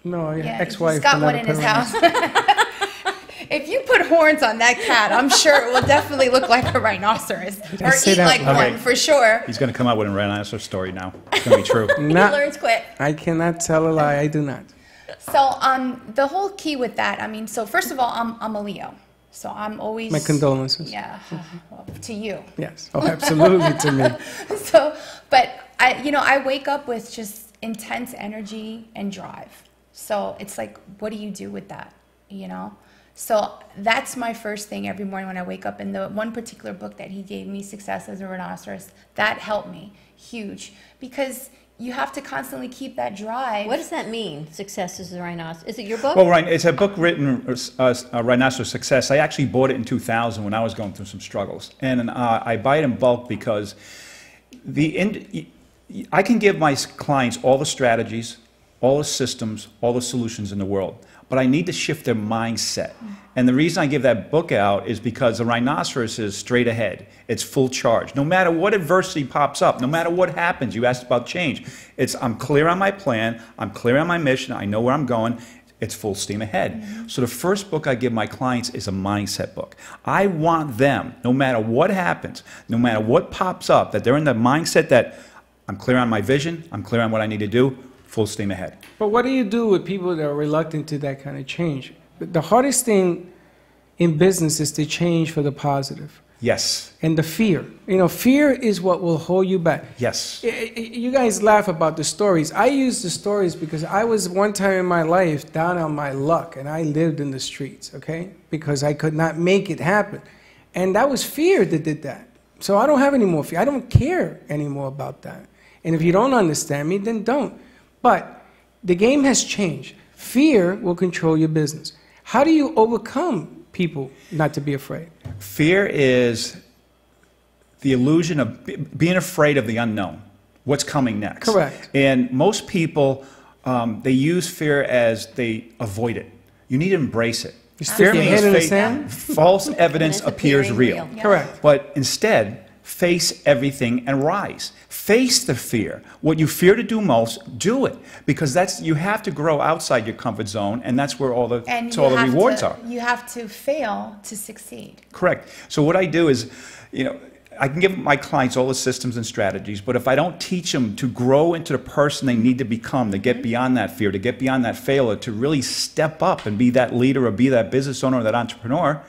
No, Yeah, ex-wife. he's got one in his house. If you put horns on that cat, I'm sure it will definitely look like a rhinoceros. Or eat like one, for sure. He's going to come out with a rhinoceros story now. It's going to be true. He learns quick. I cannot tell a lie. I do not. So the whole key with that, so first of all, I'm a Leo. So I'm always... My condolences. Yeah, to you. Yes, oh, absolutely to me. But I wake up with just intense energy and drive. So it's like, what do you do with that, So that's my first thing every morning when I wake up. And the one particular book that he gave me, Success as a Rhinoceros, that helped me huge, because you have to constantly keep that drive. What does that mean, Success as a Rhinoceros? Is it your book? Well, right, it's a book written, Rhinoceros Success. I actually bought it in 2000 when I was going through some struggles. And I buy it in bulk because I can give my clients all the strategies, all the systems, all the solutions in the world, but I need to shift their mindset. And the reason I give that book out is because the rhinoceros is straight ahead. It's full charge. No matter what adversity pops up, no matter what happens, you asked about change. I'm clear on my plan, I'm clear on my mission, I know where I'm going, it's full steam ahead. So the first book I give my clients is a mindset book. I want them, no matter what happens, no matter what pops up, that they're in the mindset that I'm clear on my vision, I'm clear on what I need to do, full steam ahead. But what do you do with people that are reluctant to that kind of change? The hardest thing in business is to change for the positive. Yes. And the fear. Fear is what will hold you back. Yes. You guys laugh about the stories. I use the stories because I was one time in my life down on my luck, and I lived in the streets, okay? Because I could not make it happen. And that was fear that did that. So I don't have any more fear. I don't care anymore about that. And if you don't understand me, then don't. But the game has changed. Fear will control your business. How do you overcome people not to be afraid? Fear is the illusion of being afraid of the unknown, what's coming next. Correct. And most people, they use fear as they avoid it. You need to embrace it. You stick your head in the sand? False evidence appears real. Yeah. Correct. But instead, face everything and rise. Face the fear. What you fear to do most, do it. Because you have to grow outside your comfort zone, and that's where all the rewards are. You have to fail to succeed. Correct. So what I do is, I can give my clients all the systems and strategies, but if I don't teach them to grow into the person they need to become, to get beyond that fear, to get beyond that failure, to really step up and be that leader or be that business owner or that entrepreneur,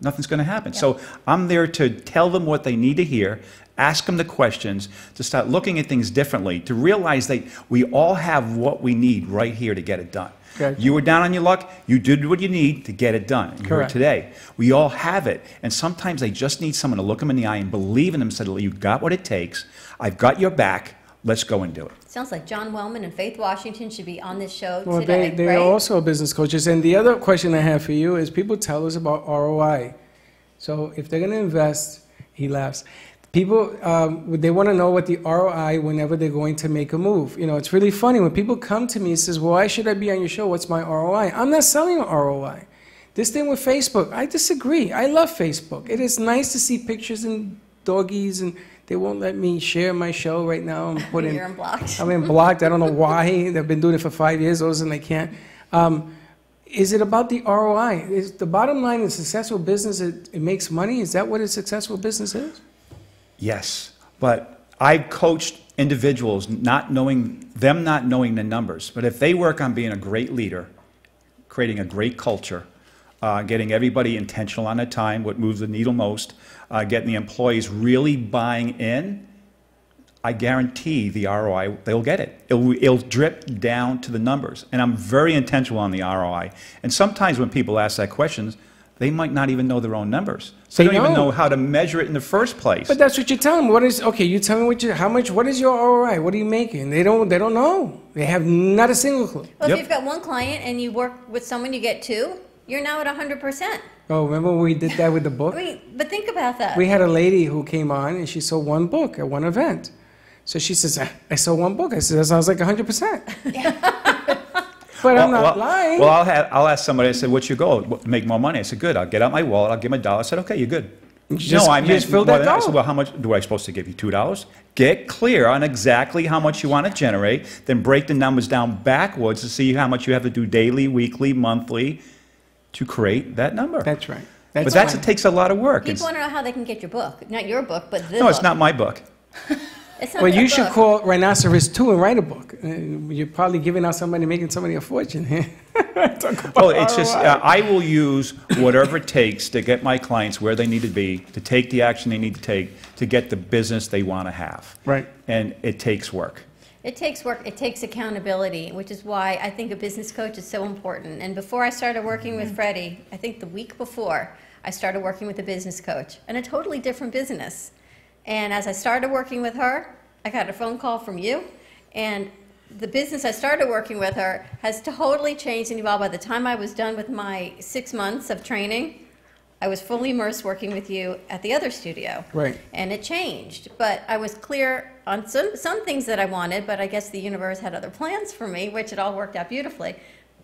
nothing's going to happen. Yeah. So I'm there to tell them what they need to hear, ask them the questions, to start looking at things differently, to realize that we all have what we need right here to get it done. Okay. You were down on your luck, you did what you need to get it done. You're here today. We all have it. And sometimes they just need someone to look them in the eye and believe in them, say, you've got what it takes, I've got your back, let's go and do it. Sounds like John Wellman and Faith Washington should be on this show today. Well, they right? are also business coaches. And the other question I have for you is people tell us about ROI. So if they're going to invest, he laughs. People, they want to know what the ROI whenever they're going to make a move. It's really funny. When people come to me and says, well, why should I be on your show? What's my ROI? I'm not selling an ROI. This thing with Facebook, I disagree. I love Facebook. It is nice to see pictures and doggies, and they won't let me share my show right now. You're in blocked. I'm in blocked. I don't know why. They've been doing it for 5 years, and they can't. Is it about the ROI? Is the bottom line in a successful business, it makes money? Is that what a successful business is? Yes, but I've coached individuals not knowing the numbers. But if they work on being a great leader, creating a great culture, getting everybody intentional on their time, what moves the needle most, getting the employees really buying in, I guarantee the ROI, they'll get it. It'll drip down to the numbers. And I'm very intentional on the ROI. And sometimes when people ask that question, they might not even know their own numbers. So they don't even know how to measure it in the first place. But that's what you tell them. You tell me what is your ROI? What are you making? They don't know. They have not a single clue. Well, if you've got one client and you work with someone, you get two. You're now at 100%. Oh, remember when we did that with the book? But think about that. We had a lady who came on and she sold one book at one event. So she says, I sold one book. I said, that sounds like 100%. But I'm not lying. Well, I'll ask somebody, I said, what's your goal? Make more money. I said, good. I'll get out my wallet. I'll give them $1. I said, okay, you're good. I meant filled that goal. I said, well, how much do I supposed to give you? $2? Get clear on exactly how much you want to generate, then break the numbers down backwards to see how much you have to do daily, weekly, monthly to create that number. That's right. It takes a lot of work. People want to know how they can get your book. Not your book, but the No, book. It's not my book. Well, you should call Rhinoceros 2 and write a book. You're probably giving out somebody, making somebody a fortune. Well, it's just, I will use whatever it takes to get my clients where they need to be, to take the action they need to take, to get the business they want to have. Right. And it takes work. It takes work. It takes accountability, which is why I think a business coach is so important. And before I started working with Freddy, I think the week before, I started working with a business coach in a totally different business. And as I started working with her, I got a phone call from you, and the business I started working with her has totally changed and evolved. By the time I was done with my 6 months of training, I was fully immersed working with you at the other studio. Right. And it changed. But I was clear on some things that I wanted, but I guess the universe had other plans for me, which it all worked out beautifully.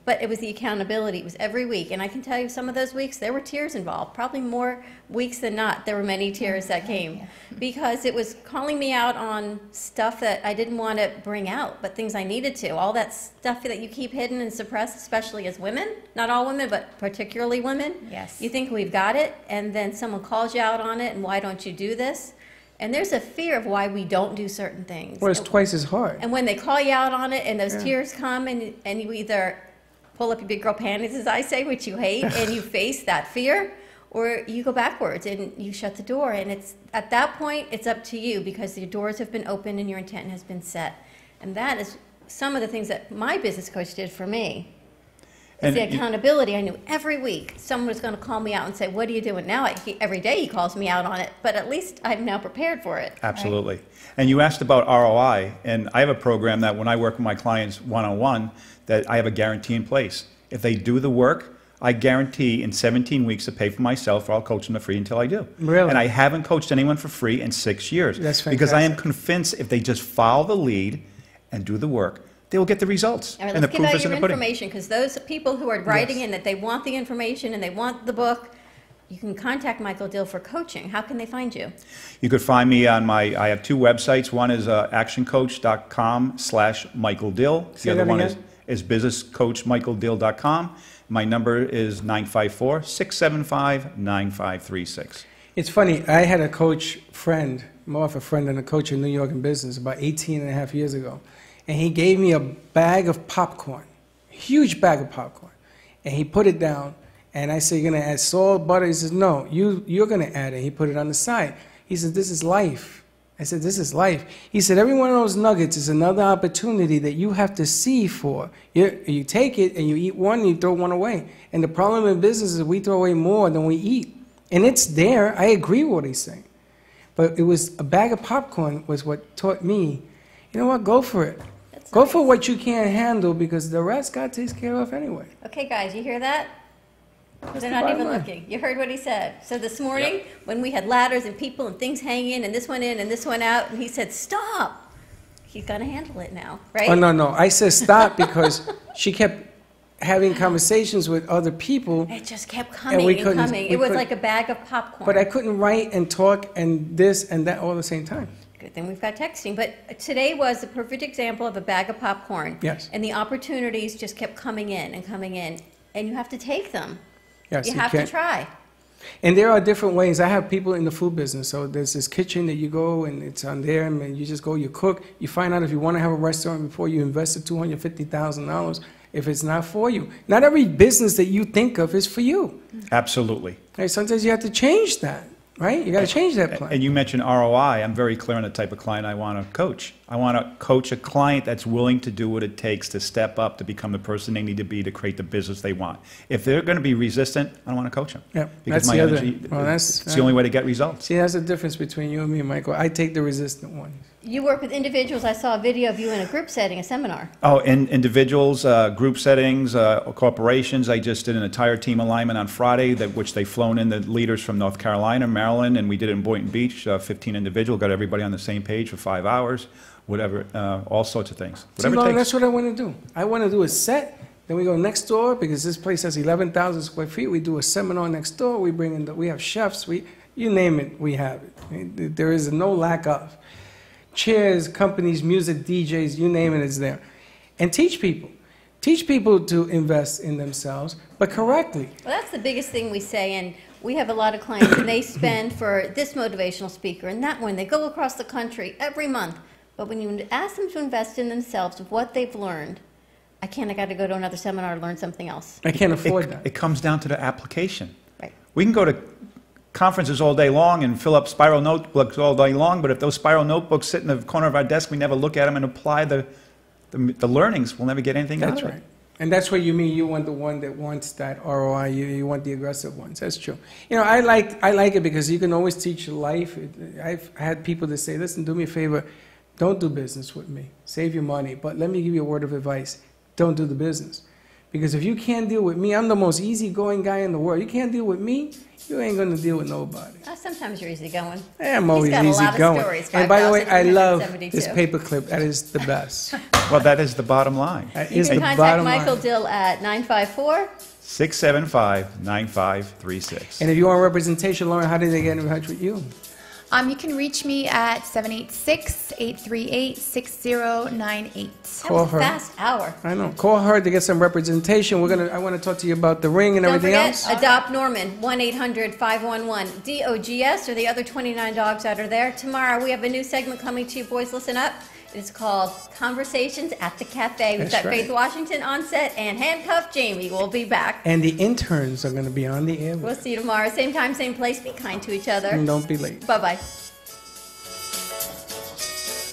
But it was the accountability. It was every week. And I can tell you some of those weeks, there were tears involved. Probably more weeks than not, there were many tears that came. Because it was calling me out on stuff that I didn't want to bring out, but things I needed to. All that stuff that you keep hidden and suppressed, especially as women. Not all women, but particularly women. Yes. You think we've got it, and then someone calls you out on it, and why don't you do this? And there's a fear of why we don't do certain things. Well, it's twice as hard. And when they call you out on it, and those tears come, and you either pull up your big girl panties, as I say, which you hate, and you face that fear, or you go backwards and you shut the door. And it's at that point, it's up to you, because your doors have been opened and your intent has been set. And that is some of the things that my business coach did for me. It's the accountability. I knew every week someone was going to call me out and say, what are you doing now? Every day he calls me out on it, but at least I'm now prepared for it. Absolutely. Right? And you asked about ROI, and I have a program that when I work with my clients one-on-one, that I have a guarantee in place. If they do the work, I guarantee in 17 weeks to pay for myself, or I'll coach them for free until I do. Really? And I haven't coached anyone for free in 6 years. That's fantastic. Because I am convinced if they just follow the lead and do the work, they will get the results. All right, and the let's proof get out is in your the pudding. information, because those people who are writing in that they want the information and they want the book, you can contact Michael Dill for coaching. How can they find you? You could find me on I have 2 websites. One is actioncoach.com/Michael Dill. The other one is businesscoachmichaeldill.com. My number is 954-675-9536. It's funny, I had a coach friend, more of a friend than a coach in New York in business, about 18 and a half years ago. And he gave me a bag of popcorn, huge bag of popcorn. And he put it down, and I said, you're going to add salt, butter? He says, no, you're going to add it. He put it on the side. He said, this is life. I said, this is life. He said, every one of those nuggets is another opportunity that you have to see for. You take it and you eat one and you throw one away. And the problem in business is we throw away more than we eat. And it's there. I agree with what he's saying. But it was a bag of popcorn was what taught me, you know what, go for it. Go for what you can't handle, because the rest God takes care of anyway. Okay, guys, you hear that? They're not even looking. You heard what he said. So this morning, when we had ladders and people and things hanging, and this went in and this went out, and he said, stop. He's going to handle it now, right? Oh, no. I said stop because she kept having conversations with other people. It just kept coming and coming. It was like a bag of popcorn. But I couldn't write and talk and this and that all at the same time. Good thing we've got texting. But today was a perfect example of a bag of popcorn. Yes. And the opportunities just kept coming in and coming in. And you have to take them. Yes, you have to try. And there are different ways. I have people in the food business. So there's this kitchen that you go, and it's on there, and you just go, you cook. You find out if you want to have a restaurant before you invested $250,000, if it's not for you. Not every business that you think of is for you. Absolutely. Right? Sometimes you have to change that. Right? You got to change that plan. And you mentioned ROI. I'm very clear on the type of client I want to coach. I want to coach a client that's willing to do what it takes to step up to become the person they need to be to create the business they want. If they're going to be resistant, I don't want to coach them. Yeah, because that's my the other. energy, Well, it's the only way to get results. See, that's the difference between you and me, Michael. I take the resistant one. You work with individuals. I saw a video of you in a group setting, a seminar. Oh, and individuals, group settings, corporations. I just did an entire team alignment on Friday, which they flown in the leaders from North Carolina, Maryland, and we did it in Boynton Beach, 15 individual, got everybody on the same page for 5 hours, whatever, all sorts of things. Whatever See, it takes. that's what I want to do. I want to do a set, then we go next door, because this place has 11,000 square feet. We do a seminar next door. We bring in, we have chefs. You name it, we have it. There is no lack of. Chairs, companies, music, DJs, you name it, it's there. And teach people. Teach people to invest in themselves, but correctly. Well, that's the biggest thing we say, and we have a lot of clients, and they spend for this motivational speaker and that one. They go across the country every month. But when you ask them to invest in themselves, of what they've learned, I got to go to another seminar to learn something else. I can't afford that. It comes down to the application. Right. We can go to conferences all day long and fill up spiral notebooks all day long, but if those spiral notebooks sit in the corner of our desk, we never look at them and apply the learnings, we'll never get anything out of it. That's right. And that's what you mean. You want the one that wants that ROI. You want the aggressive ones. That's true. You know, I like it because you can always teach life. I've had people that say, listen, do me a favor. Don't do business with me. Save your money. But let me give you a word of advice. Don't do the business. Because if you can't deal with me, I'm the most easygoing guy in the world. You can't deal with me, you ain't going to deal with nobody. Sometimes you're easygoing. Yeah, I'm always easygoing. And by the way, I love this paperclip. That is the best. Well, that is the bottom line. That is the bottom line. You can contact Michael Dill at 954 675-9536. And if you want representation, Lauren, how did they get in touch with you? You can reach me at 786-838-6098. Call her. Fast hour. I know. Call her to get some representation. I want to talk to you about the ring and Don't everything forget, else. Adopt Norman, 1-800-511-DOGS, or the other 29 dogs that are there. Tomorrow we have a new segment coming to you, boys. Listen up. It's called Conversations at the Cafe. We've got Faith Washington on set, and Handcuffed Jamie will be back. And the interns are going to be on the air. We'll see you tomorrow. Same time, same place. Be kind to each other. And don't be late. Bye-bye.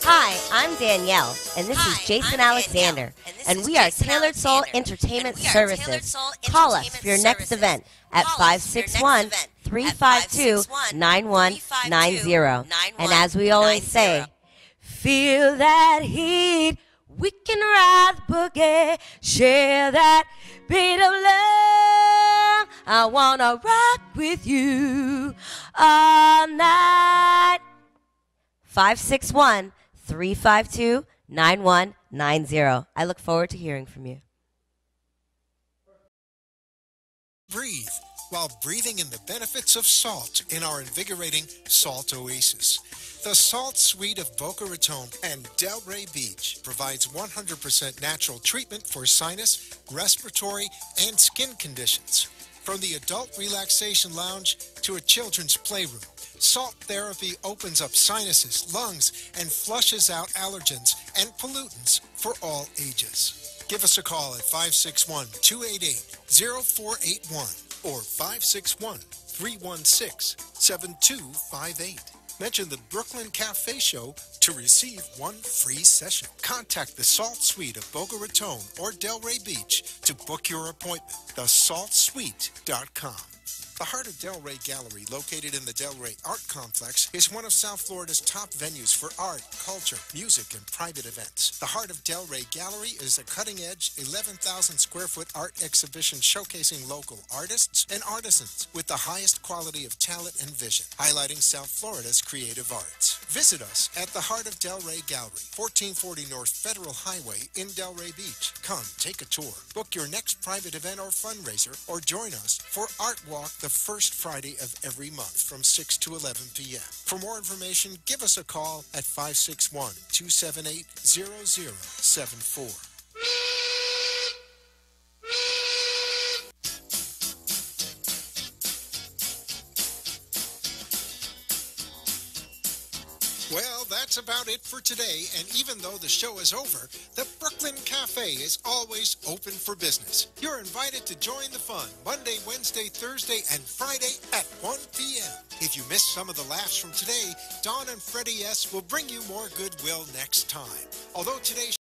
Hi, I'm Danielle, and this is Jason Alexander, and we are Tailored Soul Entertainment Services. Call us for your next event at 561-352-9190. And as we always say, feel that heat, we can ride the boogie, share that beat of love. I wanna rock with you all night. 561-352-9190. I look forward to hearing from you. Breathe while breathing in the benefits of salt in our invigorating Salt Oasis. The Salt Suite of Boca Raton and Delray Beach provides 100% natural treatment for sinus, respiratory, and skin conditions. From the adult relaxation lounge to a children's playroom, salt therapy opens up sinuses, lungs, and flushes out allergens and pollutants for all ages. Give us a call at 561-288-0481 or 561-316-7258. Mention the Brooklyn Cafe Show to receive one free session. Contact the Salt Suite of Boca Raton or Delray Beach to book your appointment. TheSaltSuite.com. The Heart of Delray Gallery, located in the Delray Art Complex, is one of South Florida's top venues for art, culture, music, and private events. The Heart of Delray Gallery is a cutting-edge, 11,000 square foot art exhibition showcasing local artists and artisans with the highest quality of talent and vision, highlighting South Florida's creative arts. Visit us at the Heart of Delray Gallery, 1440 North Federal Highway in Delray Beach. Come, take a tour, book your next private event or fundraiser, or join us for Art Walk the first Friday of every month from 6 to 11 p.m. For more information, give us a call at 561-278-0074. Well, that's about it for today, and even though the show is over, the Brooklyn Cafe is always open for business. You're invited to join the fun Monday, Wednesday, Thursday, and Friday at 1 p.m. If you missed some of the laughs from today, Dawn and Freddy S. will bring you more goodwill next time. Although today's